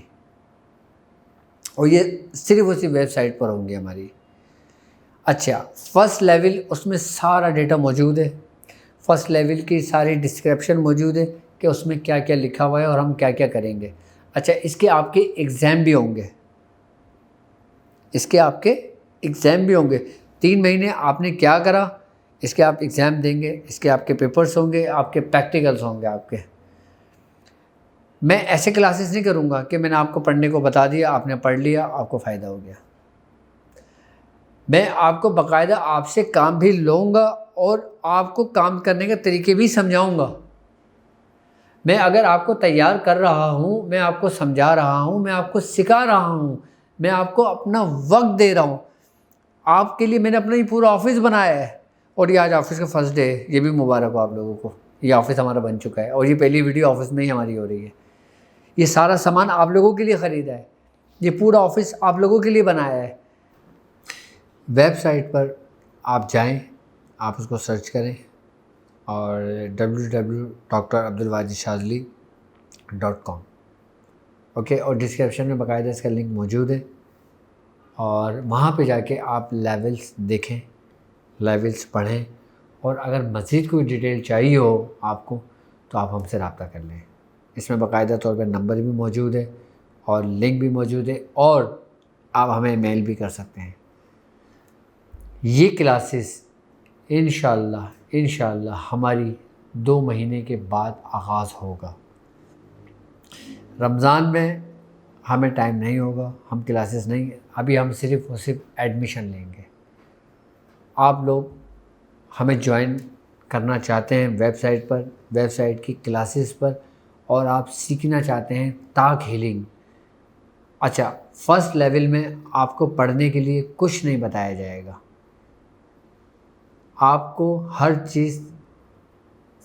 اور یہ صرف اسی ویب سائٹ پر ہوں گی ہماری۔ اچھا فرسٹ لیول، اس میں سارا ڈیٹا موجود ہے، فرسٹ لیول کی ساری ڈسکرپشن موجود ہے کہ اس میں کیا کیا لکھا ہوا ہے اور ہم کیا کیا کریں گے۔ اچھا اس کے آپ کے ایگزام بھی ہوں گے، اس کے آپ کے ایگزام بھی ہوں گے۔ 3 مہینے آپ نے کیا کرا، اس کے آپ ایگزام دیں گے، اس کے آپ کے پیپرز ہوں گے، آپ کے پریکٹیکلز ہوں گے آپ کے۔ میں ایسے کلاسز نہیں کروں گا کہ میں نے آپ کو پڑھنے کو بتا دیا، آپ نے پڑھ لیا، آپ کو فائدہ ہو گیا۔ میں آپ کو باقاعدہ آپ سے کام بھی لوں گا اور آپ کو کام کرنے کے طریقے بھی سمجھاؤں گا۔ میں اگر آپ کو تیار کر رہا ہوں، میں آپ کو سمجھا رہا ہوں، میں آپ کو سکھا رہا ہوں، میں آپ کو اپنا وقت دے رہا ہوں۔ آپ کے لیے میں نے اپنا یہ پورا آفس بنایا ہے، اور یہ آج آفس کا فرسٹ ڈے ہے، یہ بھی مبارک ہو آپ لوگوں کو۔ یہ آفس ہمارا بن چکا ہے اور یہ پہلی ویڈیو آفس میں ہی ہماری ہو رہی ہے۔ یہ سارا سامان آپ لوگوں کے لیے خریدا ہے، یہ پورا آفس آپ لوگوں کے لیے بنایا ہے۔ ویب سائٹ پر آپ جائیں، آپ اس کو سرچ کریں اور www.drabdulwajidshazali.com، اوکے، اور ڈسکرپشن میں باقاعدہ اس کا لنک موجود ہے، اور وہاں پہ جا کے آپ لیولز دیکھیں، لیولز پڑھیں، اور اگر مزید کوئی ڈیٹیل چاہیے ہو آپ کو تو آپ ہم سے رابطہ کر لیں۔ اس میں باقاعدہ طور پر نمبر بھی موجود ہے اور لنک بھی موجود ہے، اور آپ ہمیں میل بھی کر سکتے ہیں۔ یہ کلاسز انشاءاللہ ہماری 2 مہینے کے بعد آغاز ہوگا۔ رمضان میں ہمیں ٹائم نہیں ہوگا، ہم کلاسز نہیں، ابھی ہم صرف اور صرف ایڈمیشن لیں گے۔ آپ لوگ ہمیں جوائن کرنا چاہتے ہیں ویب سائٹ پر، ویب سائٹ کی کلاسز پر، اور آپ سیکھنا چاہتے ہیں تاک ہیلنگ۔ اچھا فرسٹ لیول میں آپ کو پڑھنے کے لیے کچھ نہیں بتایا جائے گا، آپ کو ہر چیز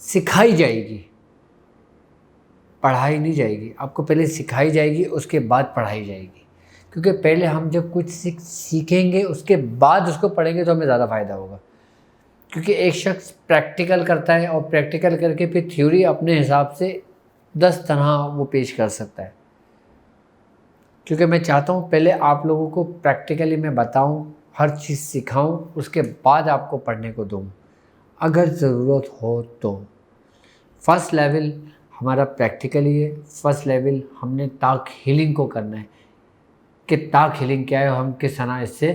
سکھائی جائے گی، پڑھائی نہیں جائے گی۔ آپ کو پہلے سکھائی جائے گی، اس کے بعد پڑھائی جائے گی، کیونکہ پہلے ہم جب کچھ سیکھیں گے اس کے بعد اس کو پڑھیں گے تو ہمیں زیادہ فائدہ ہوگا۔ کیونکہ ایک شخص پریکٹیکل کرتا ہے اور پریکٹیکل کر کے پھر تھیوری اپنے حساب سے 10 طرح وہ پیش کر سکتا ہے۔ کیونکہ میں چاہتا ہوں پہلے آپ لوگوں کو پریکٹیکلی میں بتاؤں، ہر چیز سکھاؤں، اس کے بعد آپ کو پڑھنے کو دوں اگر ضرورت ہو تو۔ فرسٹ لیول ہمارا پریکٹیکلی ہے، فرسٹ لیول ہم نے ٹاک ہیلنگ کو کرنا ہے کہ ٹاک ہیلنگ کیا ہے، ہم کس طرح اس سے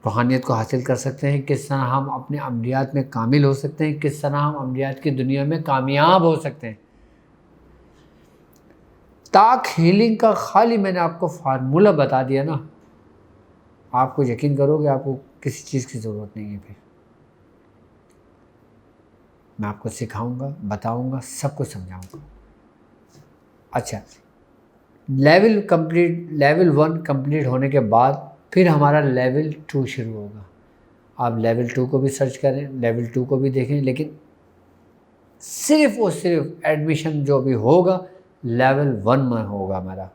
روحانیت کو حاصل کر سکتے ہیں، کس طرح ہم اپنے عملیات میں کامل ہو سکتے ہیں، کس طرح ہم عملیات کی دنیا میں کامیاب ہو سکتے ہیں۔ ٹاک ہیلنگ کا خالی میں نے آپ کو فارمولہ بتا دیا نا، آپ کو یقین کرو گے آپ کو کسی چیز کی ضرورت نہیں ہے۔ پھر میں آپ کو سکھاؤں گا، بتاؤں گا، سب کچھ سمجھاؤں گا۔ اچھا، لیول 1 کمپلیٹ ہونے کے بعد پھر ہمارا لیول 2 شروع ہوگا۔ آپ لیول 2 کو بھی سرچ کریں، لیول 2 کو بھی دیکھیں، لیکن صرف اور صرف ایڈمیشن جو بھی ہوگا لیول 1 میں ہوگا ہمارا،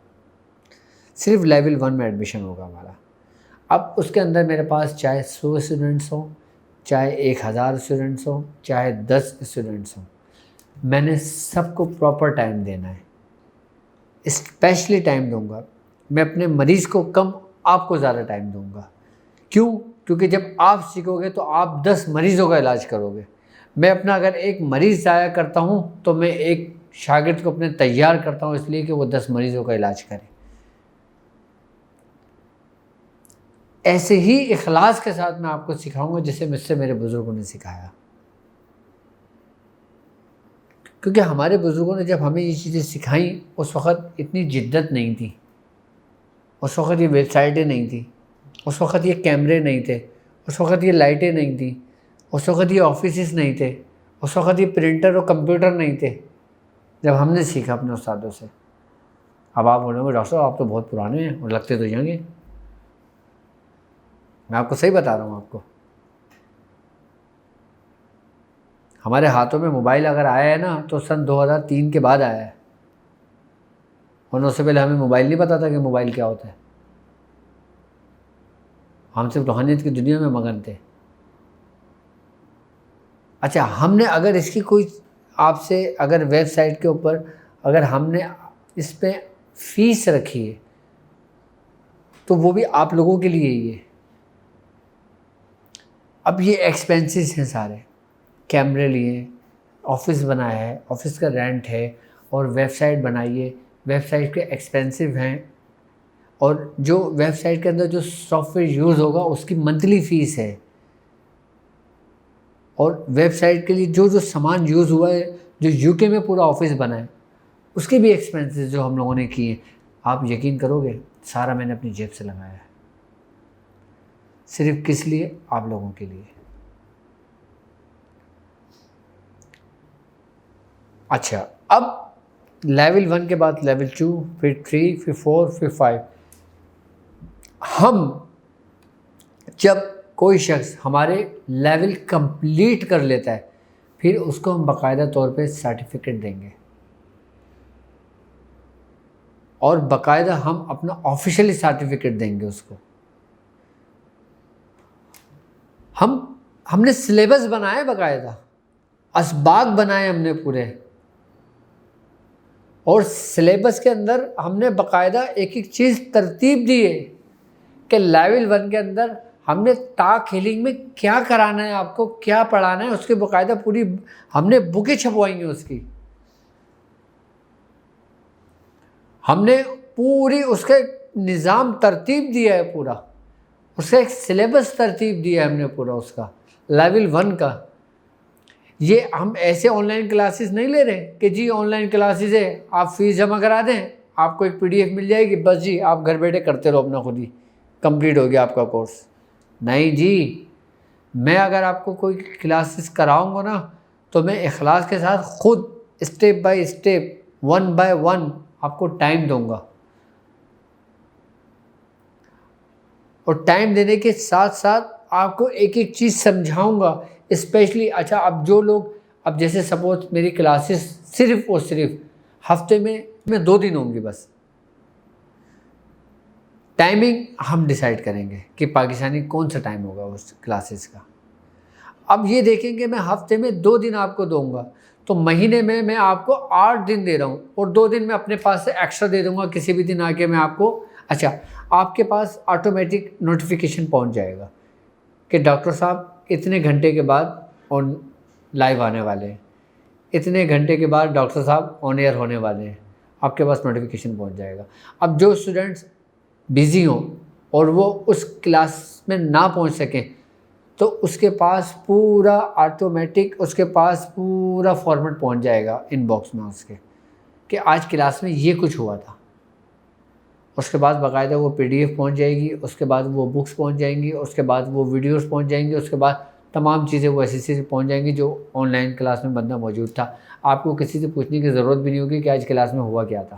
صرف لیول 1 میں ایڈمیشن ہوگا ہمارا۔ اب اس کے اندر میرے پاس چاہے 100 اسٹوڈنٹس ہوں، چاہے 1000 اسٹوڈنٹس ہوں، چاہے 10 اسٹوڈنٹس ہوں، میں نے سب کو پراپر ٹائم دینا ہے، اسپیشلی ٹائم دوں گا۔ میں اپنے مریض کو کم، آپ کو زیادہ ٹائم دوں گا۔ کیوں؟ کیونکہ جب آپ سیکھو گے تو آپ 10 مریضوں کا علاج کرو گے۔ میں اپنا اگر ایک مریض ضائع کرتا ہوں تو میں ایک شاگرد کو اپنے تیار کرتا ہوں اس لیے کہ وہ 10 مریضوں کا علاج کرے۔ ایسے ہی اخلاص کے ساتھ میں آپ کو سکھاؤں گا جسے مجھ سے میرے بزرگوں نے سکھایا، کیونکہ ہمارے بزرگوں نے جب ہمیں یہ چیزیں سکھائیں اس وقت اتنی جدت نہیں تھی، اس وقت یہ ویب سائٹیں نہیں تھیں، اس وقت یہ کیمرے نہیں تھے، اس وقت یہ لائٹیں نہیں تھیں، اس وقت یہ آفیسز نہیں تھے، اس وقت یہ پرنٹر اور کمپیوٹر نہیں تھے جب ہم نے سیکھا اپنے استادوں سے۔ اب آپ بولیں گے ڈاکٹر صاحب آپ تو بہت پرانے ہیں اور لگتے تو یوں گے۔ میں آپ کو صحیح بتا رہا ہوں۔ آپ کو ہمارے ہاتھوں میں موبائل اگر آیا ہے نا تو سن 2003 کے بعد آیا ہے، ورنہ اس سے پہلے ہمیں موبائل نہیں پتا تھا کہ موبائل کیا ہوتا ہے۔ ہم صرف روحانیت کی دنیا میں مگن تھے۔ اچھا، ہم نے اگر اس کی کوئی آپ سے اگر ویب سائٹ کے اوپر اگر ہم نے اس پہ فیس رکھی ہے تو وہ بھی آپ لوگوں کے لیے ہی ہے۔ اب یہ ایکسپینسز ہیں سارے، کیمرے لیے، آفس بنایا ہے، آفس کا رینٹ ہے، اور ویب سائٹ بنائیے، ویب سائٹ کے ایکسپینسو ہیں، اور جو ویب سائٹ کے اندر جو سافٹ ویئر یوز ہوگا اس کی منتھلی فیس ہے، اور ویب سائٹ کے لیے جو سامان یوز ہوا ہے، جو یو کے میں پورا آفس بنا ہے، اس کے بھی ایکسپینسز جو ہم لوگوں نے کیے، آپ یقین کرو گے سارا میں نے اپنی جیب سے لگایا ہے۔ صرف کس لیے؟ آپ لوگوں کے لیے۔ اچھا، اب لیول 1 کے بعد لیول 2، پھر 3، پھر 4، پھر 5۔ ہم جب کوئی شخص ہمارے لیول کمپلیٹ کر لیتا ہے پھر اس کو ہم باقاعدہ طور پہ سرٹیفکیٹ دیں گے، اور باقاعدہ ہم اپنا آفیشیلی سرٹیفکیٹ دیں گے اس کو۔ ہم نے سلیبس بنائے، باقاعدہ اسباق بنائے ہم نے پورے، اور سلیبس کے اندر ہم نے باقاعدہ ایک ایک چیز ترتیب دی ہے کہ لیول 1 کے اندر ہم نے ٹاک ہیلنگ میں کیا کرانا ہے، آپ کو کیا پڑھانا ہے، اس کی باقاعدہ پوری ہم نے بکیں چھپوائی ہیں اس کی، ہم نے پوری اس کا نظام ترتیب دیا ہے، پورا اس کا ایک سلیبس ترتیب دیا ہے ہم نے پورا اس کا لیول 1 کا۔ یہ ہم ایسے آن لائن کلاسز نہیں لے رہے کہ جی آن لائن کلاسز ہے، آپ فیس جمع کرا دیں، آپ کو ایک PDF مل جائے گی، بس جی آپ گھر بیٹھے کرتے رہو اپنا، خود ہی کمپلیٹ ہو گیا آپ کا کورس۔ نہیں جی، میں اگر آپ کو کوئی کلاسز کراؤں گا نا تو میں اخلاص کے ساتھ خود اسٹیپ بائی اسٹیپ 1 بائی 1 آپ کو ٹائم دوں گا، اور ٹائم دینے کے ساتھ ساتھ آپ کو ایک ایک چیز سمجھاؤں گا اسپیشلی۔ اچھا، اب جو لوگ، اب جیسے سپوز میری کلاسز صرف اور صرف ہفتے میں 2 دن ہوں گی، بس ٹائمنگ ہم ڈیسائیڈ کریں گے کہ پاکستانی کون سا ٹائم ہوگا اس کلاسز کا۔ اب یہ دیکھیں کہ میں ہفتے میں 2 دن آپ کو دوں گا تو مہینے میں آپ کو 8 دن دے رہا ہوں اور 2 دن میں اپنے پاس سے ایکسٹرا دے دوں گا. کسی بھی دن آ کے میں آپ کو اچھا آپ کے پاس آٹومیٹک نوٹیفیکیشن پہنچ جائے گا کہ ڈاکٹر صاحب اتنے گھنٹے کے بعد آن لائیو آنے والے ہیں, اتنے گھنٹے کے بعد ڈاکٹر صاحب آن ایئر ہونے والے ہیں, آپ کے پاس نوٹیفیکیشن پہنچ جائے گا. اب جو اسٹوڈنٹس بزی ہوں اور وہ اس کلاس میں نہ پہنچ سکیں تو اس کے پاس پورا آٹومیٹک اس کے پاس پورا فارمیٹ پہنچ جائے گا ان باکس میں اس کے کہ آج کلاس میں یہ کچھ ہوا تھا. اس کے بعد باقاعدہ وہ PDF پہنچ جائے گی, اس کے بعد وہ بکس پہنچ جائیں گی, اس کے بعد وہ ویڈیوز پہنچ جائیں گی, اس کے بعد تمام چیزیں وہ ایسی پہنچ جائیں گی جو آن لائن کلاس میں بندہ موجود تھا. آپ کو کسی سے پوچھنے کی ضرورت بھی نہیں ہوگی کہ آج کلاس میں ہوا کیا تھا.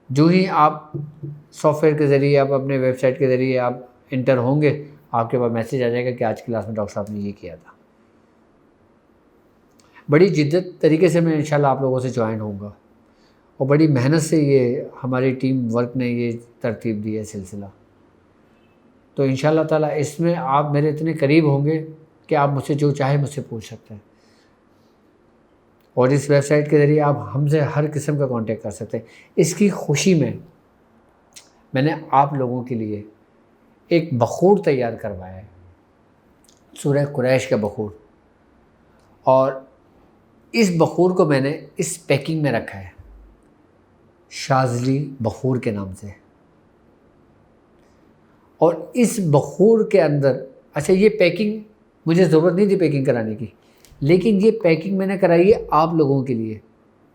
جو ہی آپ سافٹ ویئر کے ذریعے آپ اپنے ویب سائٹ کے ذریعے آپ انٹر ہوں گے, آپ کے پاس میسیج آ جائے گا کہ آج کلاس میں ڈاکٹر صاحب نے یہ کیا تھا. بڑی جدت طریقے سے میں انشاءاللہ آپ لوگوں سے جوائن ہوں گا اور بڑی محنت سے یہ ہماری ٹیم ورک نے یہ ترتیب دی ہے سلسلہ. تو انشاءاللہ تعالیٰ اس میں آپ میرے اتنے قریب ہوں گے کہ آپ مجھ سے جو چاہے مجھ سے پوچھ سکتے ہیں, اور اس ویب سائٹ کے ذریعے آپ ہم سے ہر قسم کا کانٹیکٹ کر سکتے ہیں. اس کی خوشی میں نے آپ لوگوں کے لیے ایک بخور تیار کروایا ہے, سورہ قریش کا بخور, اور اس بخور کو میں نے اس پیکنگ میں رکھا ہے شاذلی بخور کے نام سے. اور اس بخور کے اندر اچھا یہ پیکنگ مجھے ضرورت نہیں تھی پیکنگ کرانے کی, لیکن یہ پیکنگ میں نے کرائی ہے آپ لوگوں کے لیے,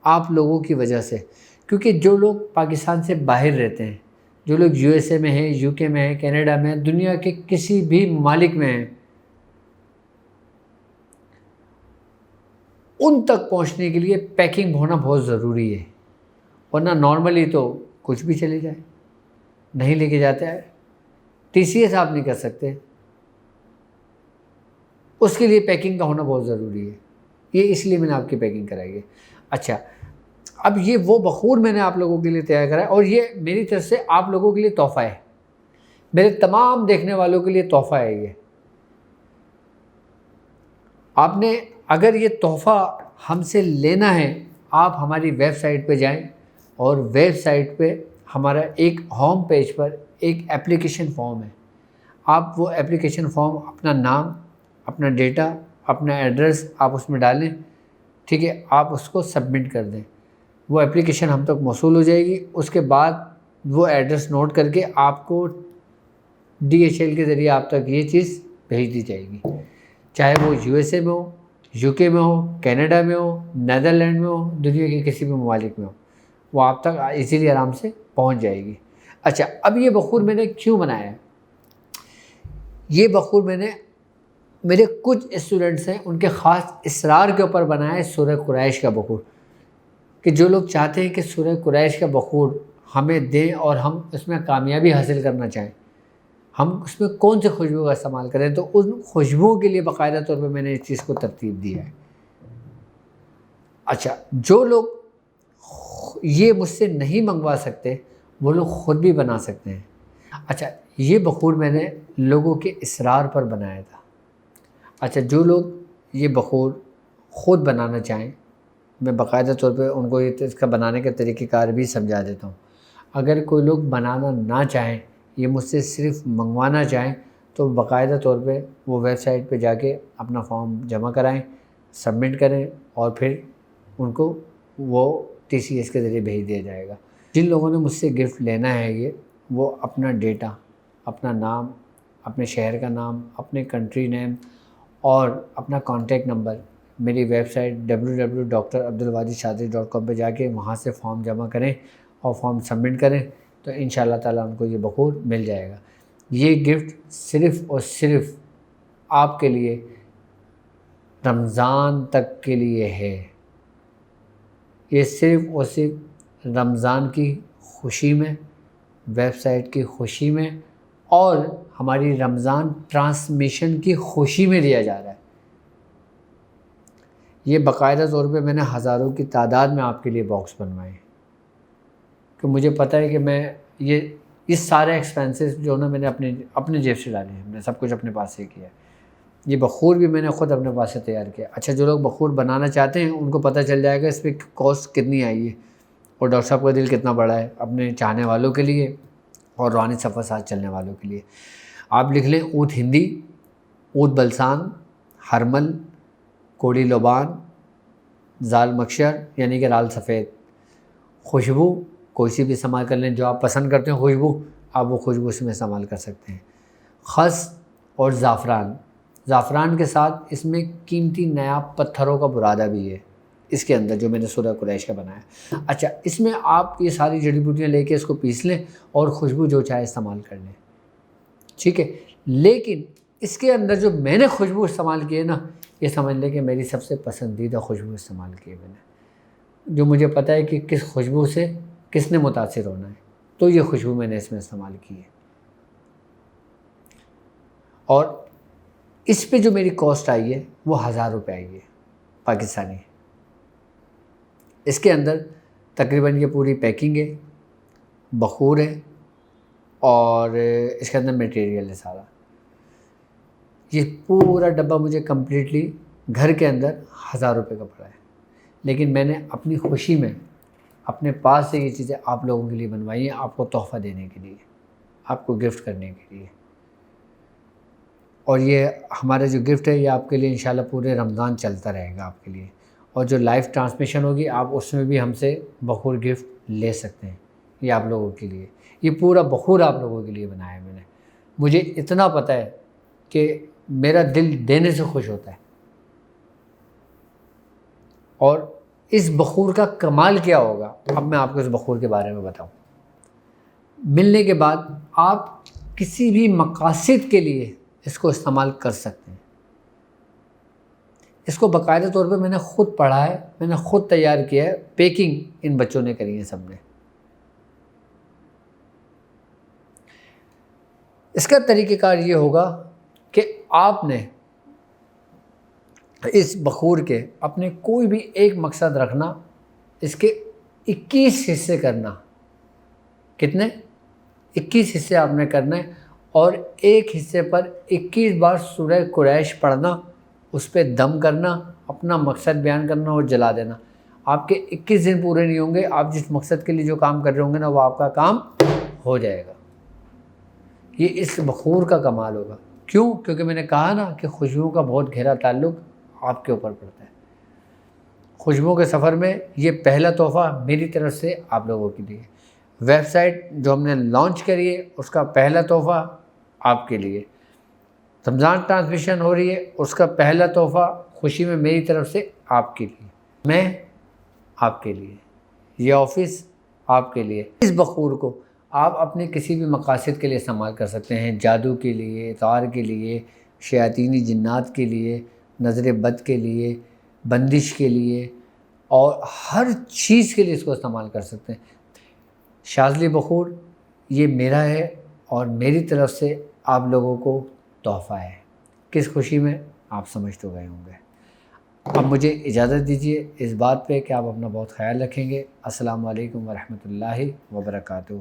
آپ لوگوں کی وجہ سے, کیونکہ جو لوگ پاکستان سے باہر رہتے ہیں, جو لوگ USA میں ہیں, UK میں ہیں, کینیڈا میں ہیں, دنیا کے کسی بھی ممالک میں ہیں, ان تک پہنچنے کے لیے پیکنگ ہونا بہت ضروری ہے. ورنہ نارملی تو کچھ بھی چلے جائے, نہیں لے کے جاتا ہے, TCS آپ نہیں کر سکتے, اس کے لیے پیکنگ کا ہونا بہت ضروری ہے. یہ اس لیے میں نے آپ کی پیکنگ کرائی ہے. اچھا اب یہ وہ بخور میں نے آپ لوگوں کے لیے تیار کرا ہے, اور یہ میری طرف سے آپ لوگوں کے لیے تحفہ ہے, میرے تمام دیکھنے والوں کے لیے تحفہ ہے. یہ آپ نے اگر یہ تحفہ ہم سے لینا ہے, آپ ہماری ویب سائٹ پہ جائیں, اور ویب سائٹ پہ ہمارا ایک ہوم پیج پر ایک اپلیکیشن فارم ہے. آپ وہ اپلیکیشن فارم اپنا نام, اپنا ڈیٹا, اپنا ایڈریس آپ اس میں ڈالیں, ٹھیک ہے, آپ اس کو سبمٹ کر دیں, وہ اپلیکیشن ہم تک موصول ہو جائے گی. اس کے بعد وہ ایڈریس نوٹ کر کے آپ کو DHL کے ذریعے آپ تک یہ چیز بھیج دی جائے گی, چاہے وہ USA میں ہو, UK میں ہو, کینیڈا میں ہو, نیدرلینڈ میں ہو, دنیا کے کسی بھی ممالک میں ہو, وہ آپ تک ایزیلی آرام سے پہنچ جائے گی. اچھا اب یہ بخور میں نے کیوں بنایا ہے؟ یہ بخور میں نے میرے کچھ اسٹوڈنٹس ہیں ان کے خاص اصرار کے اوپر بنایا ہے سورہ قریش کا بخور, کہ جو لوگ چاہتے ہیں کہ سورہ قریش کا بخور ہمیں دیں اور ہم اس میں کامیابی حاصل کرنا چاہیں, ہم اس میں کون سے خوشبو کا استعمال کریں, تو ان خوشبوؤں کے لیے باقاعدہ طور پہ میں نے اس چیز کو ترتیب دی ہے. اچھا جو لوگ یہ مجھ سے نہیں منگوا سکتے وہ لوگ خود بھی بنا سکتے ہیں. اچھا یہ بخور میں نے لوگوں کے اصرار پر بنایا تھا. اچھا جو لوگ یہ بخور خود بنانا چاہیں, میں باقاعدہ طور پہ ان کو اس کا بنانے کا طریقہ کار بھی سمجھا دیتا ہوں. اگر کوئی لوگ بنانا نہ چاہیں, یہ مجھ سے صرف منگوانا چاہیں, تو باقاعدہ طور پہ وہ ویب سائٹ پہ جا کے اپنا فارم جمع کرائیں, سبمٹ کریں, اور پھر ان کو وہ TCS کے ذریعے بھیج دیا جائے گا. جن لوگوں نے مجھ سے گفٹ لینا ہے وہ اپنا ڈیٹا, اپنا نام, اپنے شہر کا نام, اپنے کنٹری نیم اور اپنا کانٹیکٹ نمبر میری ویب سائٹ www.drabdulwajidchaudhry.com پہ جا کے وہاں سے فارم جمع کریں اور فارم سبمٹ کریں, تو انشاءاللہ تعالیٰ ان کو یہ بخور مل جائے گا. یہ گفٹ صرف اور صرف آپ کے لیے رمضان تک کے لیے ہے. یہ صرف اور صرف رمضان کی خوشی میں, ویب سائٹ کی خوشی میں, اور ہماری رمضان ٹرانسمیشن کی خوشی میں دیا جا رہا ہے. یہ باقاعدہ طور پہ میں نے ہزاروں کی تعداد میں آپ کے لیے باکس بنوائے ہیں, کہ مجھے پتہ ہے کہ میں یہ سارے ایکسپینسز جو نا میں نے اپنے جیب سے ڈالے ہیں, میں نے سب کچھ اپنے پاس سے کیا ہے. یہ بخور بھی میں نے خود اپنے پاس سے تیار کیا. اچھا جو لوگ بخور بنانا چاہتے ہیں ان کو پتہ چل جائے گا اس پہ کاسٹ کتنی آئی ہے اور ڈاکٹر صاحب کا دل کتنا بڑا ہے اپنے چاہنے والوں کے لیے اور روحانی سفر ساتھ چلنے والوں کے لیے. آپ لکھ لیں اود ہندی، اود بلسان، ہرمل، کوڑی لبان، زال مکشر یعنی کہ لال سفید. خوشبو کوئی سی بھی استعمال کر لیں جو آپ پسند کرتے ہیں خوشبو، آپ وہ خوشبو اس میں استعمال کر سکتے ہیں. خس اور زعفران، زعفران کے ساتھ اس میں قیمتی نایاب پتھروں کا برادہ بھی ہے اس کے اندر جو میں نے سورہ قریش کا بنایا. اچھا اس میں آپ یہ ساری جڑی بوٹیاں لے کے اس کو پیس لیں اور خوشبو جو چاہے استعمال کر لیں، ٹھیک ہے. لیکن اس کے اندر جو میں نے خوشبو استعمال کی ہے نا، یہ سمجھ لیں کہ میری سب سے پسندیدہ خوشبو استعمال کی ہے میں نے، جو مجھے پتہ ہے کہ کس خوشبو سے کس نے متاثر ہونا ہے، تو یہ خوشبو میں نے اس میں استعمال کی ہے. اور اس پہ جو میری کاسٹ آئی ہے وہ 1000 روپے آئی ہے پاکستانی. اس کے اندر تقریباً یہ پوری پیکنگ ہے، بخور ہے اور اس کے اندر میٹیریل ہے سارا. یہ پورا ڈبہ مجھے کمپلیٹلی گھر کے اندر 1000 روپے کا پڑا ہے. لیکن میں نے اپنی خوشی میں اپنے پاس سے یہ چیزیں آپ لوگوں کے لیے بنوائی ہیں، آپ کو تحفہ دینے کے لیے، آپ کو گفٹ کرنے کے لیے. اور یہ ہمارا جو گفٹ ہے یہ آپ کے لیے انشاءاللہ پورے رمضان چلتا رہے گا آپ کے لیے. اور جو لائیو ٹرانسمیشن ہوگی آپ اس میں بھی ہم سے بخور گفٹ لے سکتے ہیں. یہ آپ لوگوں کے لیے، یہ پورا بخور آپ لوگوں کے لیے بنایا ہے میں نے. مجھے اتنا پتہ ہے کہ میرا دل دینے سے خوش ہوتا ہے. اور اس بخور کا کمال کیا ہوگا اب میں آپ کو اس بخور کے بارے میں بتاؤں. ملنے کے بعد آپ کسی بھی مقاصد کے لیے اس کو استعمال کر سکتے ہیں. اس کو باقاعدہ طور پہ میں نے خود پڑھا ہے، میں نے خود تیار کیا ہے، پیکنگ ان بچوں نے کری ہے سب نے. اس کا طریقہ کار یہ ہوگا کہ آپ نے اس بخور کے اپنے کوئی بھی ایک مقصد رکھنا، اس کے 21 حصے کرنا. کتنے؟ 21 حصے آپ نے کرنا ہے اور ایک حصے پر 21 بار سورہ قریش پڑھنا، اس پہ دم کرنا، اپنا مقصد بیان کرنا اور جلا دینا. آپ کے 21 دن پورے نہیں ہوں گے، آپ جس مقصد کے لیے جو کام کر رہے ہوں گے نا وہ آپ کا کام ہو جائے گا. یہ اس بخور کا کمال ہوگا. کیوں؟ کیونکہ میں نے کہا نا کہ خوشبوؤں کا بہت گہرا تعلق آپ کے اوپر پڑتا ہے. خوشبوؤں کے سفر میں یہ پہلا تحفہ میری طرف سے آپ لوگوں کے لیے. ویب سائٹ جو ہم نے لانچ کری ہے اس کا پہلا تحفہ آپ کے لیے. رمضان ٹرانسمیشن ہو رہی ہے اس کا پہلا تحفہ خوشی میں میری طرف سے آپ کے لیے، میں آپ کے لیے، یہ آفس آپ کے لیے. اس بخور کو آپ اپنے کسی بھی مقاصد کے لیے استعمال کر سکتے ہیں، جادو کے لیے، اتوار کے لیے، شیاطینی جنات کے لیے، نظر بد کے لیے، بندش کے لیے اور ہر چیز کے لیے اس کو استعمال کر سکتے ہیں. شاذلی بخور یہ میرا ہے اور میری طرف سے آپ لوگوں کو تحفہ ہے. کس خوشی میں آپ سمجھ تو گئے ہوں گے. اب مجھے اجازت دیجیے اس بات پہ کہ آپ اپنا بہت خیال رکھیں گے. السلام علیکم ورحمۃ اللہ وبرکاتہ.